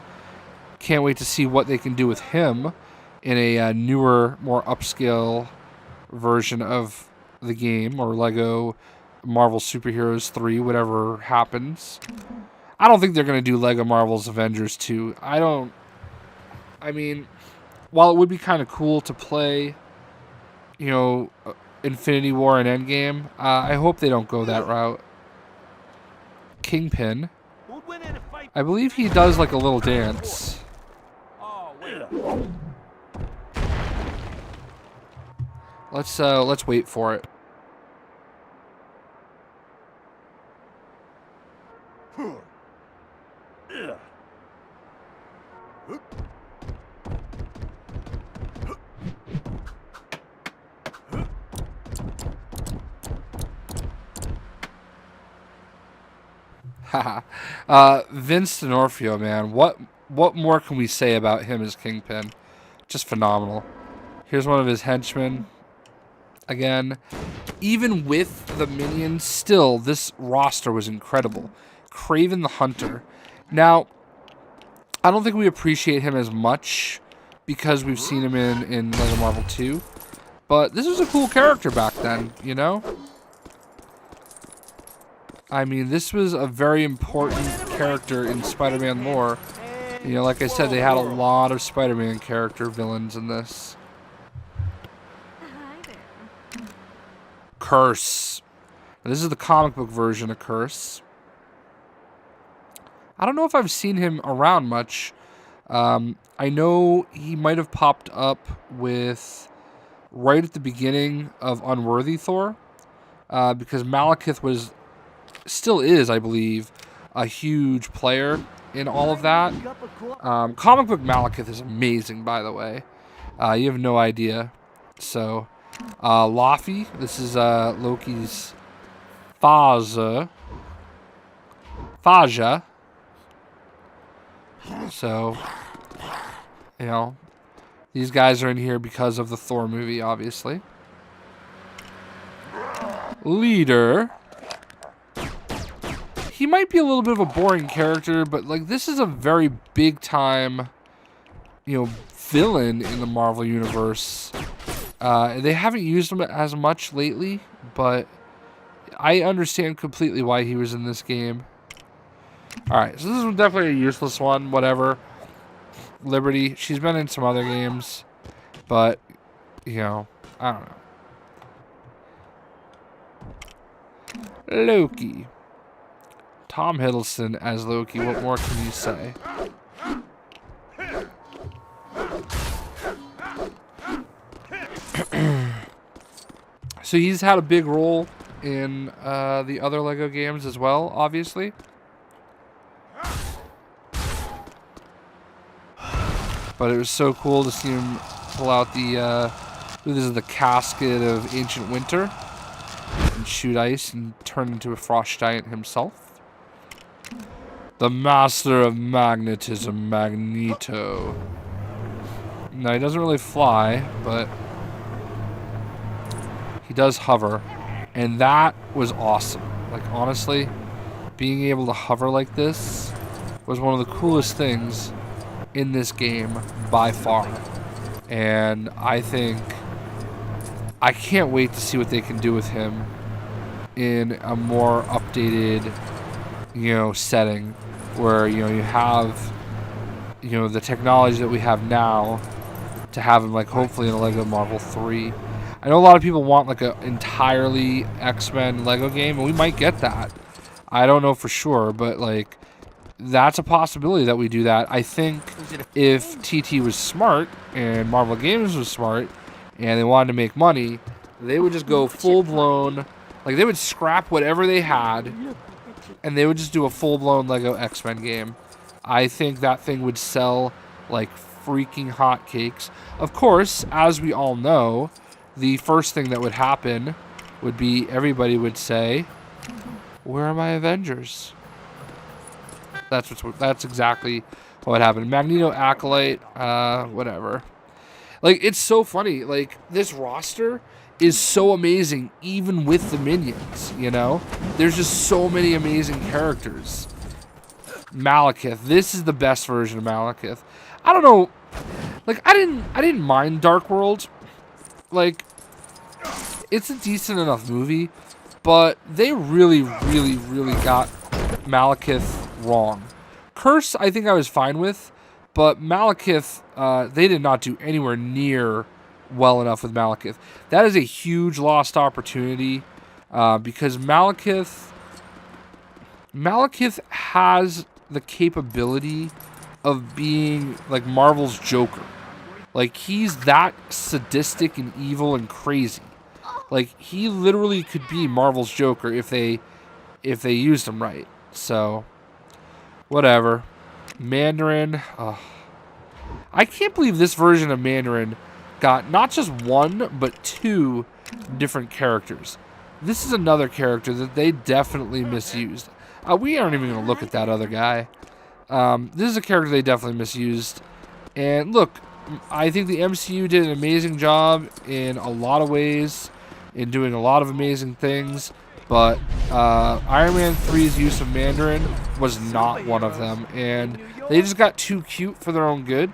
Can't wait to see what they can do with him in a newer, more upscale version of the game, or Lego Marvel Superheroes 3, whatever happens. I don't think they're going to do Lego Marvel's Avengers 2. I mean, while it would be kind of cool to play, you know, Infinity War and Endgame, I hope they don't go that route. Kingpin. I believe he does like a little dance. Let's wait for it. Vince D'Onofrio, man, what more can we say about him as Kingpin? Just phenomenal. Here's one of his henchmen. Again, even with the minions, still this roster was incredible. Kraven the Hunter. Now, I don't think we appreciate him as much because we've seen him in Lego Marvel 2, but this was a cool character back then, you know? I mean, this was a very important character in Spider-Man lore. You know, like I said, they had a lot of Spider-Man character villains in this. Curse. Now, this is the comic book version of Curse. I don't know if I've seen him around much. I know he might have popped up with right at the beginning of Unworthy Thor, because Malekith still is, I believe, a huge player in all of that. Comic book Malekith is amazing, by the way. You have no idea. So, Laufey, this is Loki's Faja. So, you know, these guys are in here because of the Thor movie, obviously. Leader. He might be a little bit of a boring character, but like this is a very big time, you know, villain in the Marvel universe. They haven't used him as much lately, but I understand completely why he was in this game. Alright, so this is definitely a useless one, whatever. Liberty, she's been in some other games, but, you know, I don't know. Loki. Tom Hiddleston as Loki, what more can you say? So he's had a big role in the other Lego games as well, obviously. But it was so cool to see him pull out this is the casket of Ancient Winter and shoot ice and turn into a frost giant himself. The master of magnetism, Magneto. Now, he doesn't really fly, but he does hover. And that was awesome. Like, honestly, being able to hover like this was one of the coolest things in this game by far. And I can't wait to see what they can do with him in a more updated, you know, setting where, you know, you have, you know, the technology that we have now to have him, like, hopefully in a Lego Marvel 3. I know a lot of people want like an entirely X-Men Lego game, and we might get that. I don't know for sure, but like that's a possibility that we do that. I think if TT was smart and Marvel Games was smart and they wanted to make money, they would just go full-blown, like they would scrap whatever they had and they would just do a full-blown Lego X-Men game. I think that thing would sell like freaking hotcakes. Of course, as we all know, the first thing that would happen would be everybody would say, "Where are my Avengers?" That's exactly what happened. Magneto Acolyte, whatever. Like, it's so funny. Like, this roster is so amazing, even with the minions, you know? There's just so many amazing characters. Malekith. This is the best version of Malekith. I don't know. Like, I didn't mind Dark World. Like, it's a decent enough movie, but they really, really, really got Malekith wrong. Curse, I think I was fine with, but Malekith, they did not do anywhere near well enough with Malekith. That is a huge lost opportunity, because Malekith has the capability of being like Marvel's Joker. Like, he's that sadistic and evil and crazy. Like, he literally could be Marvel's Joker if they used him right. So, whatever. Mandarin. I can't believe this version of Mandarin got not just one, but two different characters. This is another character that they definitely misused. We aren't even going to look at that other guy. This is a character they definitely misused. And look, I think the MCU did an amazing job in a lot of ways, in doing a lot of amazing things, but Iron Man 3's use of Mandarin was not one of them, and they just got too cute for their own good,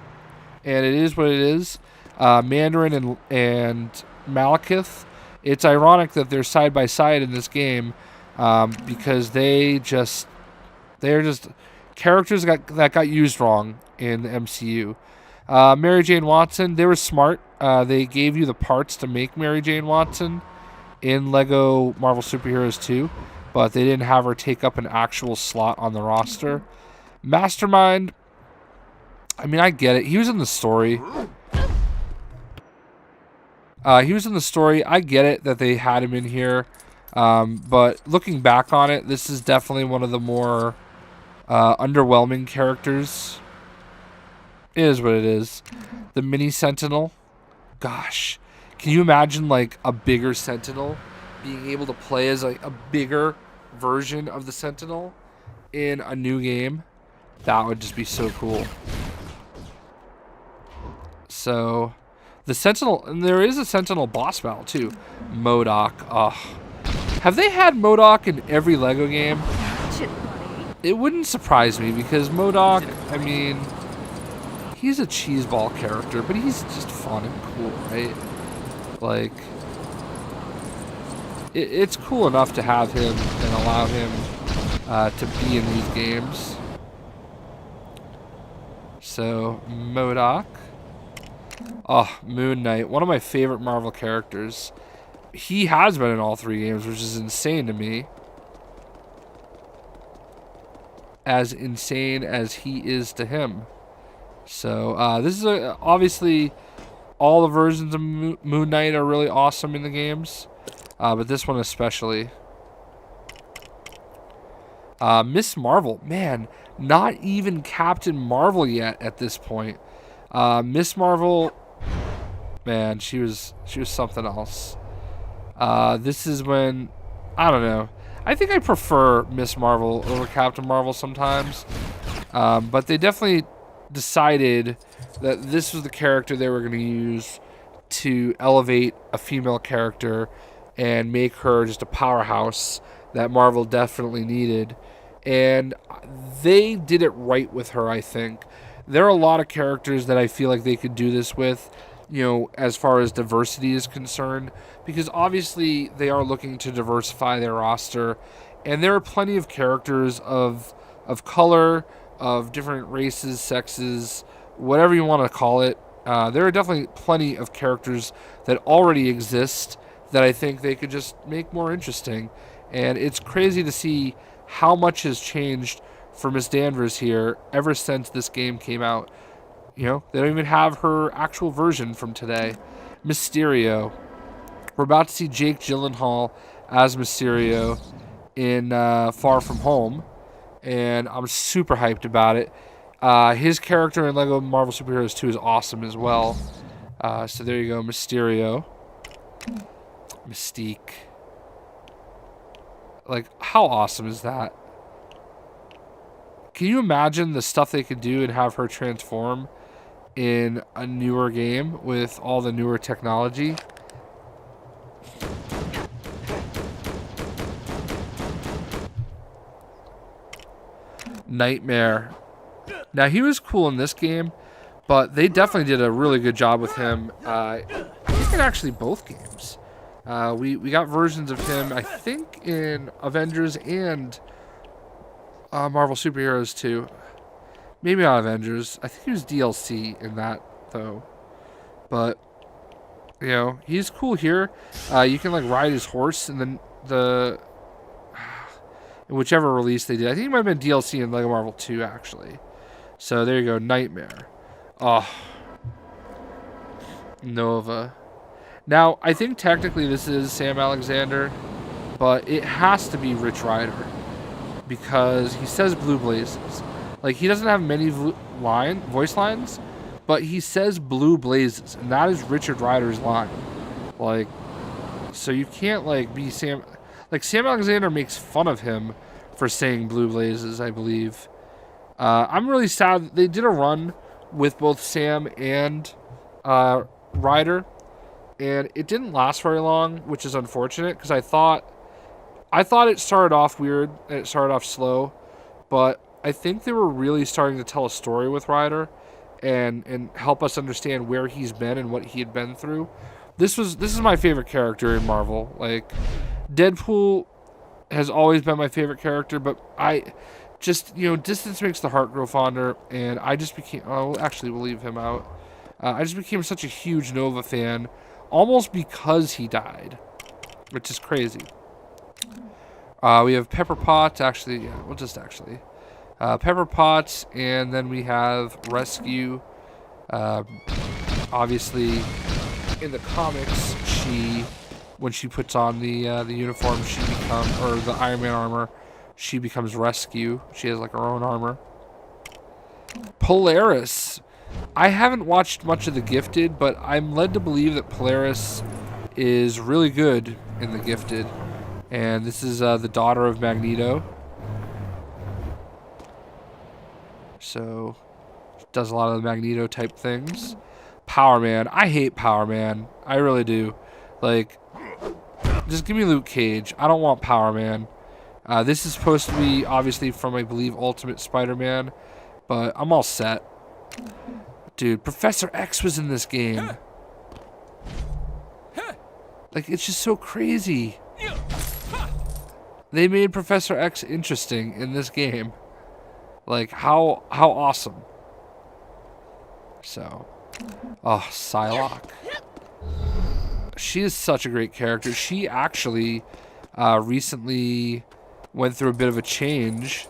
and it is what it is. Mandarin and Malekith, it's ironic that they're side by side in this game, because they're just characters that got used wrong in the MCU. Mary Jane Watson, they were smart. They gave you the parts to make Mary Jane Watson in Lego Marvel Superheroes 2, but they didn't have her take up an actual slot on the roster. Mastermind, I mean, I get it. He was in the story. I get it that they had him in here. But looking back on it, this is definitely one of the more underwhelming characters. It is what it is. The mini Sentinel. Gosh. Can you imagine, like, a bigger Sentinel being able to play as, like, a bigger version of the Sentinel in a new game? That would just be so cool. So, the Sentinel... And there is a Sentinel boss battle, too. MODOK. Ugh. Have they had MODOK in every LEGO game? It wouldn't surprise me, because MODOK, I mean... He's a cheeseball character, but he's just fun and cool, right? Like, it's cool enough to have him and allow him to be in these games. So, MODOK. Oh, Moon Knight, one of my favorite Marvel characters. He has been in all three games, which is insane to me. As insane as he is to him. So, this is obviously all the versions of Moon Knight are really awesome in the games, but this one especially. Miss Marvel, man, not even Captain Marvel yet at this point. Miss Marvel, man, she was something else. This is when, I don't know. I think I prefer Miss Marvel over Captain Marvel sometimes, but they definitely decided that this was the character they were going to use to elevate a female character and make her just a powerhouse that Marvel definitely needed. And they did it right with her, I think. There are a lot of characters that I feel like they could do this with, you know, as far as diversity is concerned, because obviously they are looking to diversify their roster, and there are plenty of characters of color, of different races, sexes, whatever you want to call it. There are definitely plenty of characters that already exist that I think they could just make more interesting. And it's crazy to see how much has changed for Miss Danvers here ever since this game came out. You know, they don't even have her actual version from today. Mysterio. We're about to see Jake Gyllenhaal as Mysterio in Far From Home, and I'm super hyped about it. His character in LEGO Marvel Superheroes 2 is awesome as well. So there you go, Mysterio. Mystique. Like, how awesome is that? Can you imagine the stuff they could do and have her transform in a newer game with all the newer technology? Nightmare. Now, he was cool in this game, but they definitely did a really good job with him. I think actually both games. We got versions of him, I think, in Avengers and Marvel Superheroes 2. Maybe not Avengers. I think he was DLC in that, though. But, you know, he's cool here. You can, like, ride his horse in in whichever release they did. I think it might have been DLC in Lego Marvel 2, actually. So, there you go. Nightmare. Oh. Nova. Now, I think technically this is Sam Alexander, but it has to be Rich Rider because he says Blue Blazes. Like, he doesn't have many voice lines, but he says Blue Blazes, and that is Richard Rider's line. Like, so you can't, like, be Sam... Like, Sam Alexander makes fun of him for saying Blue Blazes, I believe. I'm really sad. They did a run with both Sam and Ryder, and it didn't last very long, which is unfortunate, because I thought it started off weird, and it started off slow, but I think they were really starting to tell a story with Ryder and help us understand where he's been and what he had been through. This is my favorite character in Marvel. Like, Deadpool has always been my favorite character, but I just, you know, distance makes the heart grow fonder, and I just became, we'll leave him out. I just became such a huge Nova fan, almost because he died, which is crazy. We have Pepper Potts, Pepper Potts, and then we have Rescue. Obviously, in the comics, when she puts on the uniform, or the Iron Man armor, she becomes Rescue. She has like her own armor. Polaris. I haven't watched much of The Gifted, but I'm led to believe that Polaris is really good in The Gifted. And this is the daughter of Magneto. So, does a lot of the Magneto type things. Power Man. I hate Power Man. I really do. Like, just give me Luke Cage. I don't want Power Man. This is supposed to be, obviously, from, I believe, Ultimate Spider-Man. But I'm all set. Dude, Professor X was in this game. Like, it's just so crazy. They made Professor X interesting in this game. Like, how awesome. So, Psylocke. She is such a great character. She actually recently went through a bit of a change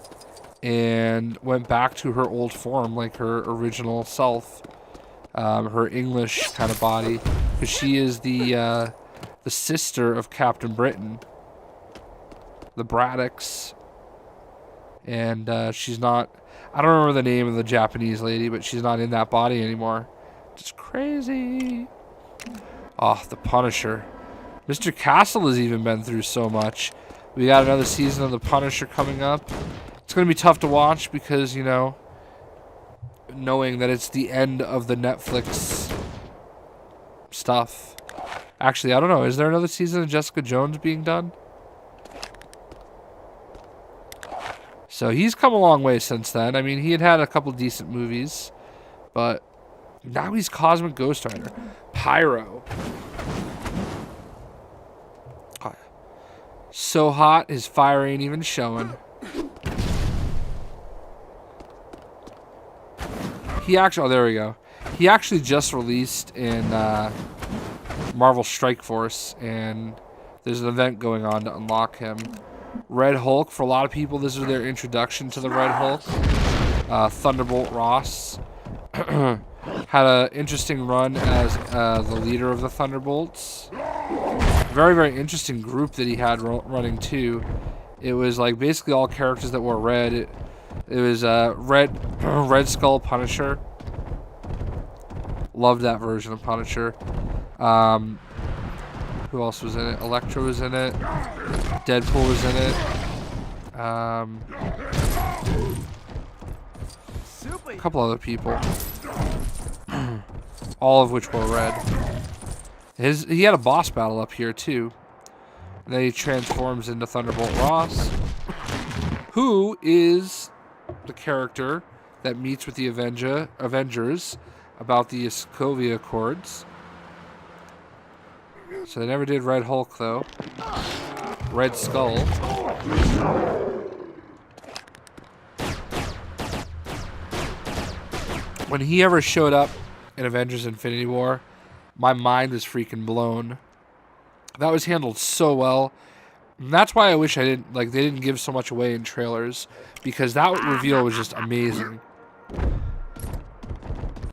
and went back to her old form, like her original self, her English kind of body, because she is the sister of Captain Britain, the Braddocks, and she's not. I don't remember the name of the Japanese lady, but she's not in that body anymore. Just crazy. Oh, the Punisher. Mr. Castle has even been through so much. We got another season of the Punisher coming up. It's going to be tough to watch because, you know, knowing that it's the end of the Netflix stuff. Actually, I don't know. Is there another season of Jessica Jones being done? So he's come a long way since then. I mean, he had a couple decent movies, but now he's Cosmic Ghost Rider. Pyro. So hot, his fire ain't even showing. He actually, there we go. He actually just released in Marvel Strike Force, and there's an event going on to unlock him. Red Hulk, for a lot of people, this is their introduction to the Red Hulk. Thunderbolt Ross had an interesting run as the leader of the Thunderbolts. Very, very interesting group that he had running too. It was like basically all characters that wore red. It was Red Skull Punisher. Loved that version of Punisher. Who else was in it? Electro was in it. Deadpool was in it. A couple other people. All of which were red. He had a boss battle up here too. And then he transforms into Thunderbolt Ross, who is the character that meets with the Avengers about the Sokovia Accords. So they never did Red Hulk though. Red Skull. When he ever showed up in Avengers Infinity War, my mind was freaking blown. That was handled so well. And that's why I wish they didn't give so much away in trailers, because that reveal was just amazing.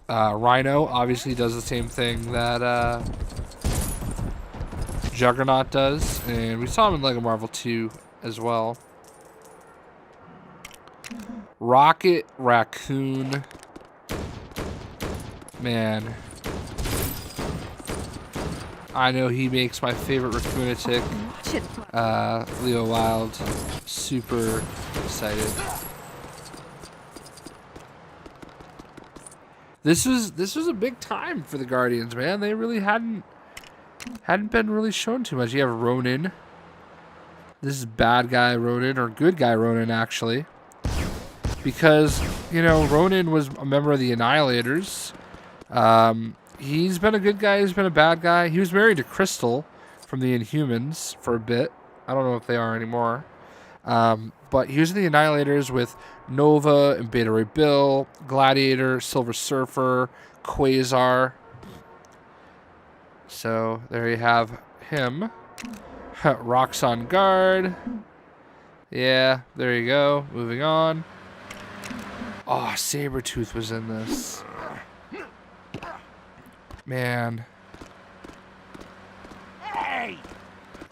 Rhino obviously does the same thing that Juggernaut does, and we saw him in Lego Marvel 2 as well. Rocket Raccoon. Man. I know he makes my favorite Raccoonitic, Leo Wild, super excited. This was a big time for the Guardians, man. They really hadn't been really shown too much. You have Ronin. This is bad guy Ronin, or good guy Ronin actually, because Ronin was a member of the Annihilators. He's been a good guy. He's been a bad guy. He was married to Crystal from the Inhumans for a bit. I don't know if they are anymore. But he was in the Annihilators with Nova and Beta Ray Bill, Gladiator, Silver Surfer, Quasar. So there you have him. Roxxon Guard. Yeah, there you go. Moving on. Oh, Sabretooth was in this. Man.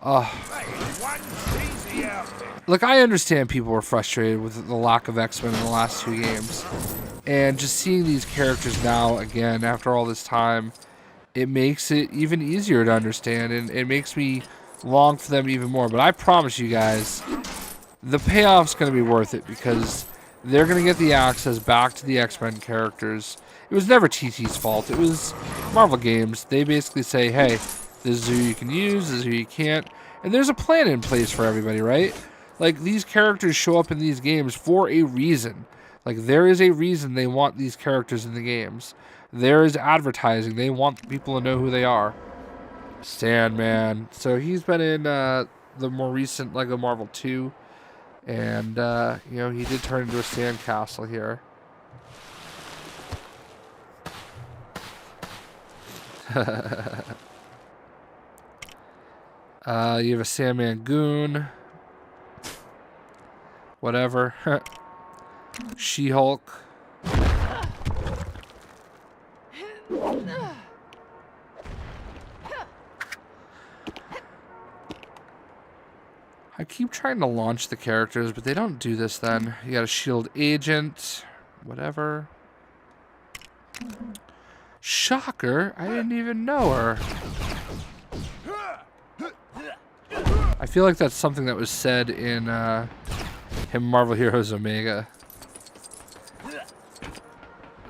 Oh. Look, I understand people were frustrated with the lack of X-Men in the last 2 games. And just seeing these characters now, again, after all this time, it makes it even easier to understand. And it makes me long for them even more. But I promise you guys, the payoff's going to be worth it, because they're going to get the access back to the X-Men characters. It was never TT's fault. It was Marvel Games. They basically say, hey, this is who you can use, this is who you can't. And there's a plan in place for everybody, right? Like, these characters show up in these games for a reason. Like, there is a reason they want these characters in the games. There is advertising. They want people to know who they are. Sandman. So he's been in the more recent Lego Marvel 2. And, he did turn into a sandcastle here. You have a Sandman Goon. Whatever. She-Hulk. I keep trying to launch the characters, but they don't do this then. You got a S.H.I.E.L.D. agent. Whatever. Shocker, I didn't even know her. I feel like that's something that was said in Marvel Heroes Omega.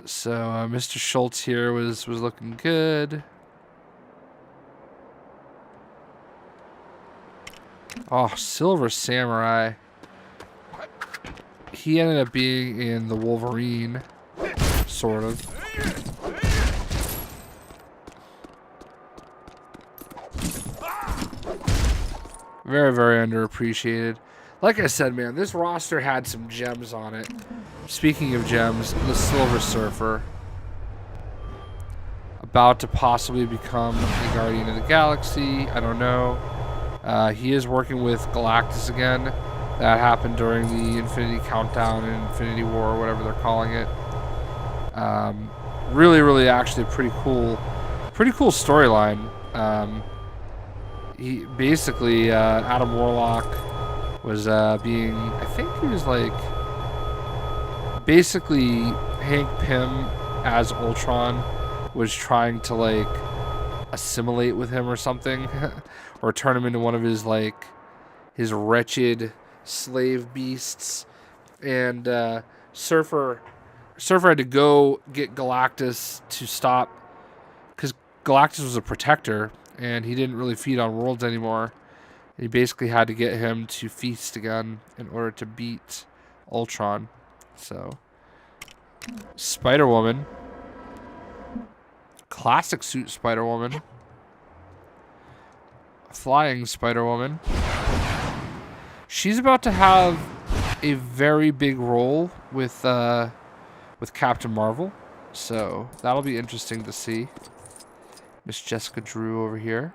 So Mr. Schultz here was looking good. Oh, Silver Samurai. He ended up being in the Wolverine, sort of. Very, very underappreciated. Like I said, man, this roster had some gems on it. Speaking of gems, the Silver Surfer. About to possibly become a Guardian of the Galaxy. I don't know. He is working with Galactic again. That happened during the Infinity Countdown and Infinity War, or whatever they're calling it. Really, really, actually, a pretty cool storyline. He basically, Adam Warlock was being, I think he was like, basically Hank Pym as Ultron was trying to like assimilate with him or something, or turn him into one of his like his wretched slave beasts. And Surfer had to go get Galactus to stop, because Galactus was a protector and he didn't really feed on worlds anymore. He basically had to get him to feast again in order to beat Ultron. So, Spider-Woman. Classic suit Spider-Woman. Flying Spider-Woman. She's about to have a very big role with Captain Marvel. So, that'll be interesting to see. Miss Jessica Drew over here.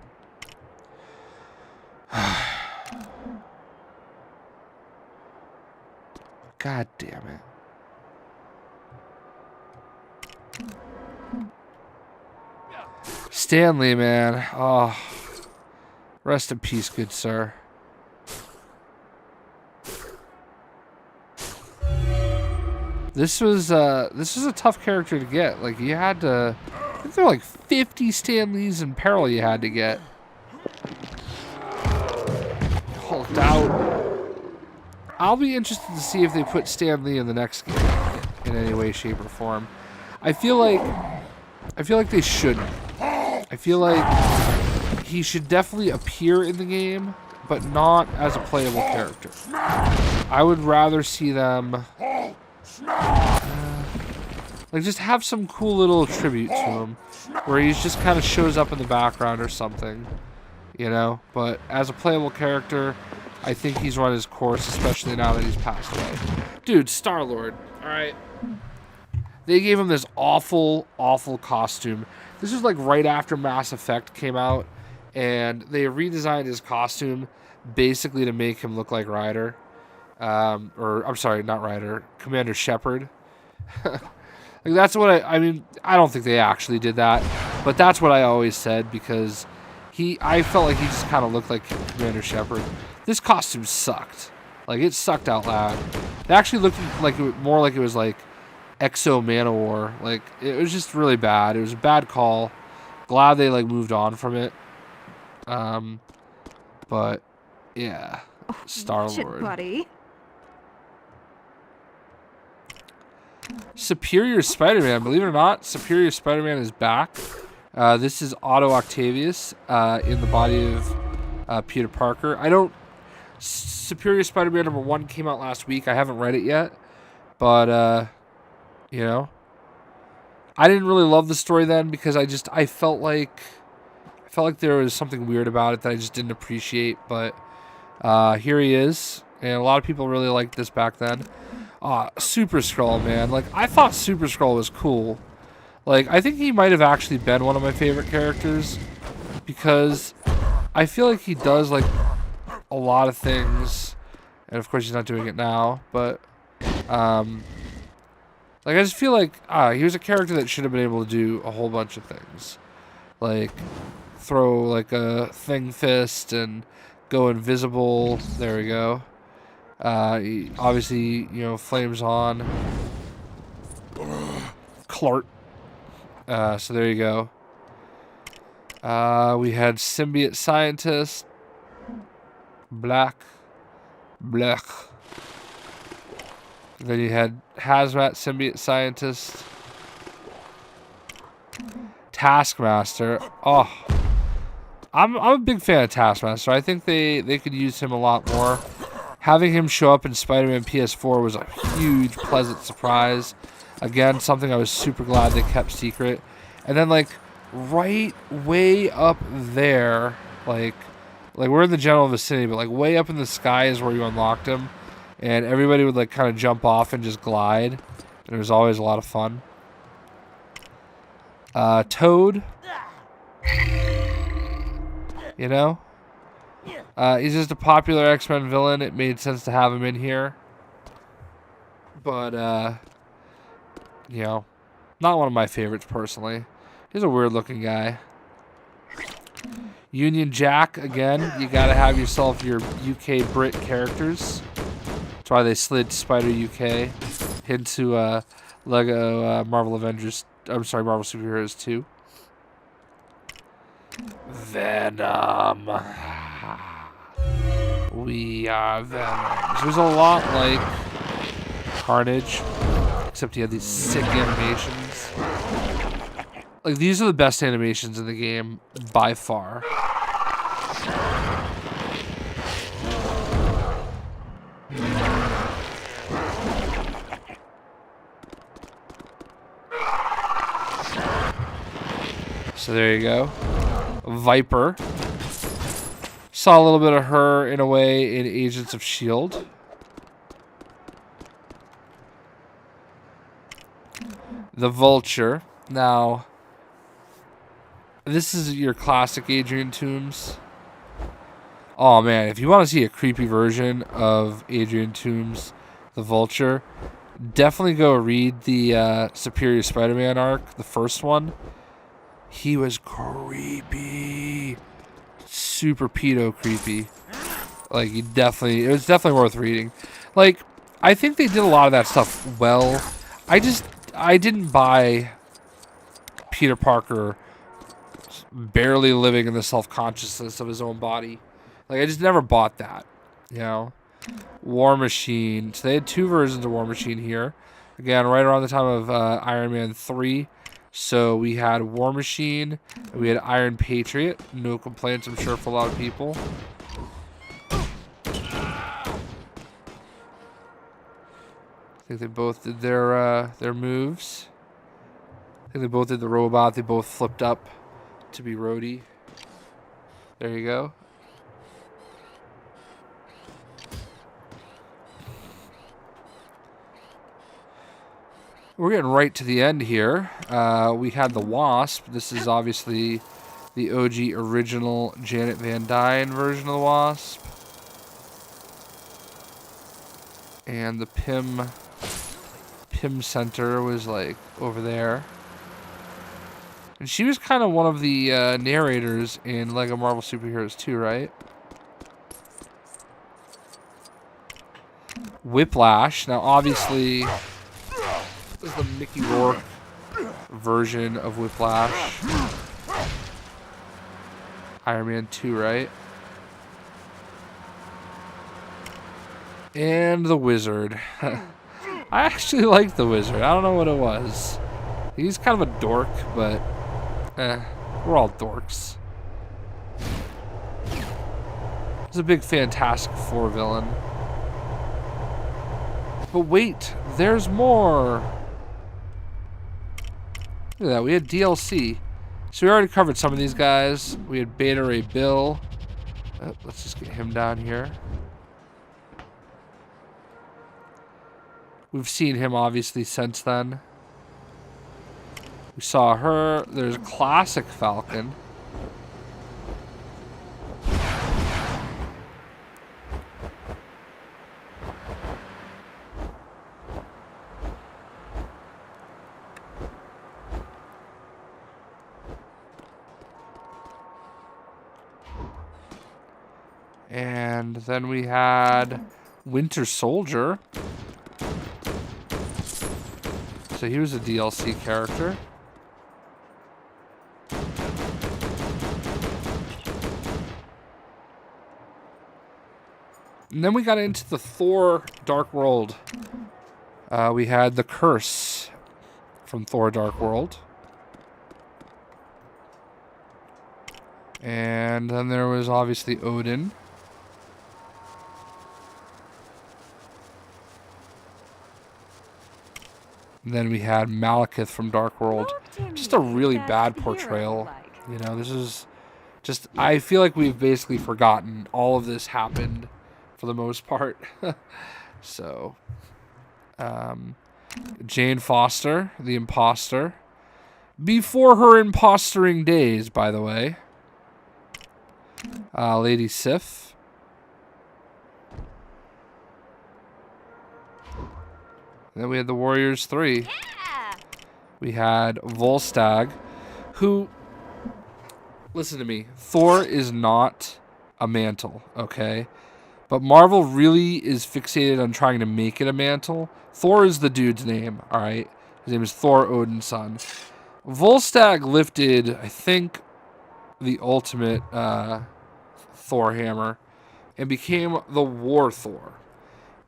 God damn it. Stanley, man. Oh. Rest in peace, good sir. This was a tough character to get. Like, you had to, I think there were like 50 Stan Lees in peril you had to get. Hulked out. I'll be interested to see if they put Stan Lee in the next game in any way, shape, or form. I feel like they shouldn't. I feel like he should definitely appear in the game, but not as a playable character. I would rather see them like just have some cool little tribute to him, where he just kind of shows up in the background or something, you know. But as a playable character, I think he's run his course, especially now that he's passed away. Dude, Star-Lord, alright? They gave him this awful, awful costume. This was like right after Mass Effect came out, and they redesigned his costume basically to make him look like Ryder. Or, I'm sorry, not Ryder, Commander Shepard. Like, that's what I mean, I don't think they actually did that, but that's what I always said, because I felt like he just kind of looked like Commander Shepard. This costume sucked. Like, it sucked out loud. It actually looked like more like it was like Exo Manowar. Like, it was just really bad. It was a bad call. Glad they like moved on from it. But yeah, Star-Lord. Shit, buddy. Superior Spider-Man. Believe it or not, Superior Spider-Man is back. This is Otto Octavius in the body of Peter Parker. Superior Spider-Man #1 came out last week. I haven't read it yet, but you know, I didn't really love the story then, because I felt like there was something weird about it that I just didn't appreciate. But here he is, and a lot of people really liked this back then. Super Skrull, man. Like, I thought Super Skrull was cool. Like, I think he might have actually been one of my favorite characters, because I feel like he does like a lot of things, and of course he's not doing it now, but like, I just feel like he was a character that should have been able to do a whole bunch of things, like throw like a thing fist and go invisible. There we go. He obviously, you know, flames on. Clark. So there you go. We had symbiote scientist. Black. Then you had hazmat symbiote scientist. Taskmaster. Oh, I'm a big fan of Taskmaster. I think they could use him a lot more. Having him show up in Spider-Man PS4 was a huge, pleasant surprise. Again, something I was super glad they kept secret. And then, like, right way up there, like we're in the general vicinity, but like way up in the sky is where you unlocked him. And everybody would like kind of jump off and just glide. And it was always a lot of fun. Toad. You know? He's just a popular X-Men villain. It made sense to have him in here. But, you know, not one of my favorites personally. He's a weird looking guy. Union Jack, again, you gotta have yourself your UK Brit characters. That's why they slid Spider UK into Lego Marvel Avengers. I'm sorry, Marvel Superheroes 2. Venom. We are Venom. So it was a lot like Carnage, except he had these sick animations. Like, these are the best animations in the game by far. So there you go. Viper. Saw a little bit of her in a way in Agents of S.H.I.E.L.D. The Vulture. Now, this is your classic Adrian Toomes. Oh man, if you want to see a creepy version of Adrian Toomes, the Vulture, definitely go read the Superior Spider-Man arc, the first one. He was creepy. Super pedo creepy. Like, it was definitely worth reading. Like, I think they did a lot of that stuff well. I didn't buy Peter Parker barely living in the self-consciousness of his own body. Like, I just never bought that, you know? War Machine. So they had two versions of War Machine here. Again, right around the time of Iron Man 3. So we had War Machine, and we had Iron Patriot. No complaints, I'm sure, for a lot of people. I think they both did their moves. I think they both did the robot. They both flipped up to be Rhodey. There you go. We're getting right to the end here. We had the Wasp. This is obviously the OG original Janet Van Dyne version of the Wasp. And the Pym Center was like over there. And she was kind of one of the narrators in LEGO Marvel Superheroes 2, right? Whiplash. Now, obviously, this is the Mickey Rourke version of Whiplash. Iron Man 2, right? And the Wizard. I actually like the Wizard. I don't know what it was. He's kind of a dork, but we're all dorks. He's a big Fantastic Four villain. But wait, there's more. Look at that, we had DLC. So we already covered some of these guys. We had Beta Ray Bill. Let's just get him down here. We've seen him obviously since then. We saw her. There's Classic Falcon. And then we had Winter Soldier. So he was a DLC character. And then we got into the Thor Dark World. We had the Curse from Thor Dark World. And then there was obviously Odin. And then we had Malekith from Dark World. Just a really bad portrayal. You know, this is just... I feel like we've basically forgotten all of this happened for the most part. So... Jane Foster, the imposter. Before her impostering days, by the way. Lady Sif. Then we had the Warriors 3. Yeah. We had Volstagg, who... Listen to me. Thor is not a mantle, okay? But Marvel really is fixated on trying to make it a mantle. Thor is the dude's name, alright? His name is Thor Odin's son. Volstagg lifted, I think, the ultimate Thor hammer and became the War Thor.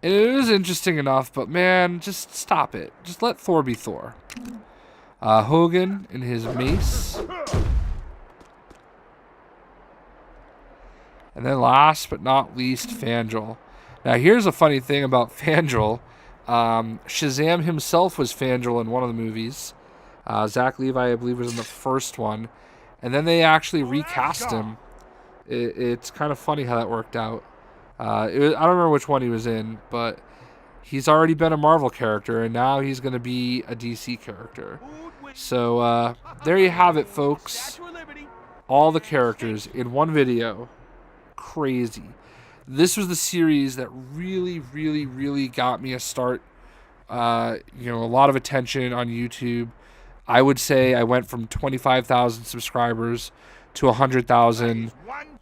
And it is interesting enough, but man, just stop it. Just let Thor be Thor. Hogan and his mace. And then last but not least, Fangel. Now here's a funny thing about Fangel. Shazam himself was Fangel in one of the movies. Zach Levi, I believe, was in the first one. And then they actually recast him. It's kind of funny how that worked out. I don't remember which one he was in, but he's already been a Marvel character, and now he's going to be a DC character. So there you have it, folks. All the characters in one video. Crazy. This was the series that really, really, really got me a start. A lot of attention on YouTube. I would say I went from 25,000 subscribers to 100,000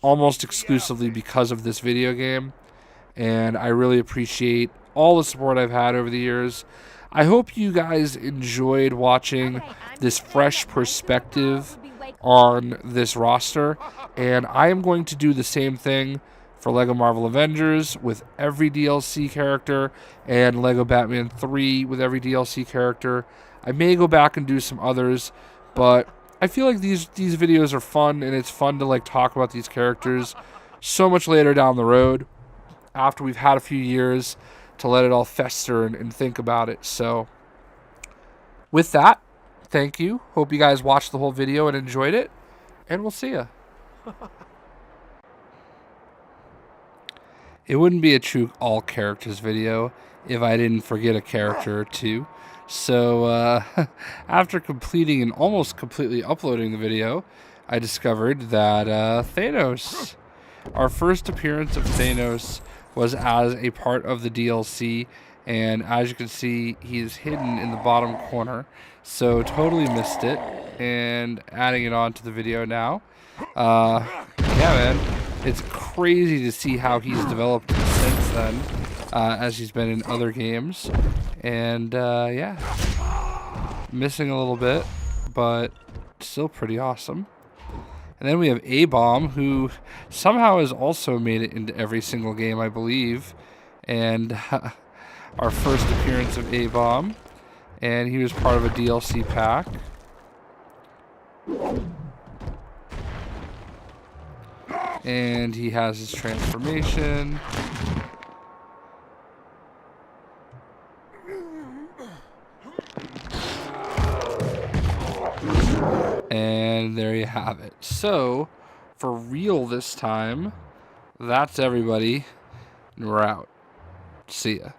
almost exclusively because of this video game. And I really appreciate all the support I've had over the years. I hope you guys enjoyed watching this fresh perspective on this roster. And I am going to do the same thing for LEGO Marvel Avengers with every DLC character and LEGO Batman 3 with every DLC character. I may go back and do some others, but I feel like these videos are fun, and it's fun to like talk about these characters so much later down the road after we've had a few years to let it all fester and think about it. So with that, thank you. Hope you guys watched the whole video and enjoyed it, and we'll see ya. It wouldn't be a true all characters video if I didn't forget a character or two. So after completing and almost completely uploading the video, I discovered that Thanos, our first appearance of Thanos was as a part of the DLC, and as you can see, he is hidden in the bottom corner. So totally missed it, and adding it on to the video now. Yeah, man, it's crazy to see how he's developed since then, as he's been in other games. And yeah, missing a little bit, but still pretty awesome. And then we have A-Bomb, who somehow has also made it into every single game, I believe. And our first appearance of A-Bomb, and he was part of a DLC pack. And he has his transformation. And there you have it. So, for real this time, that's everybody. And we're out. See ya.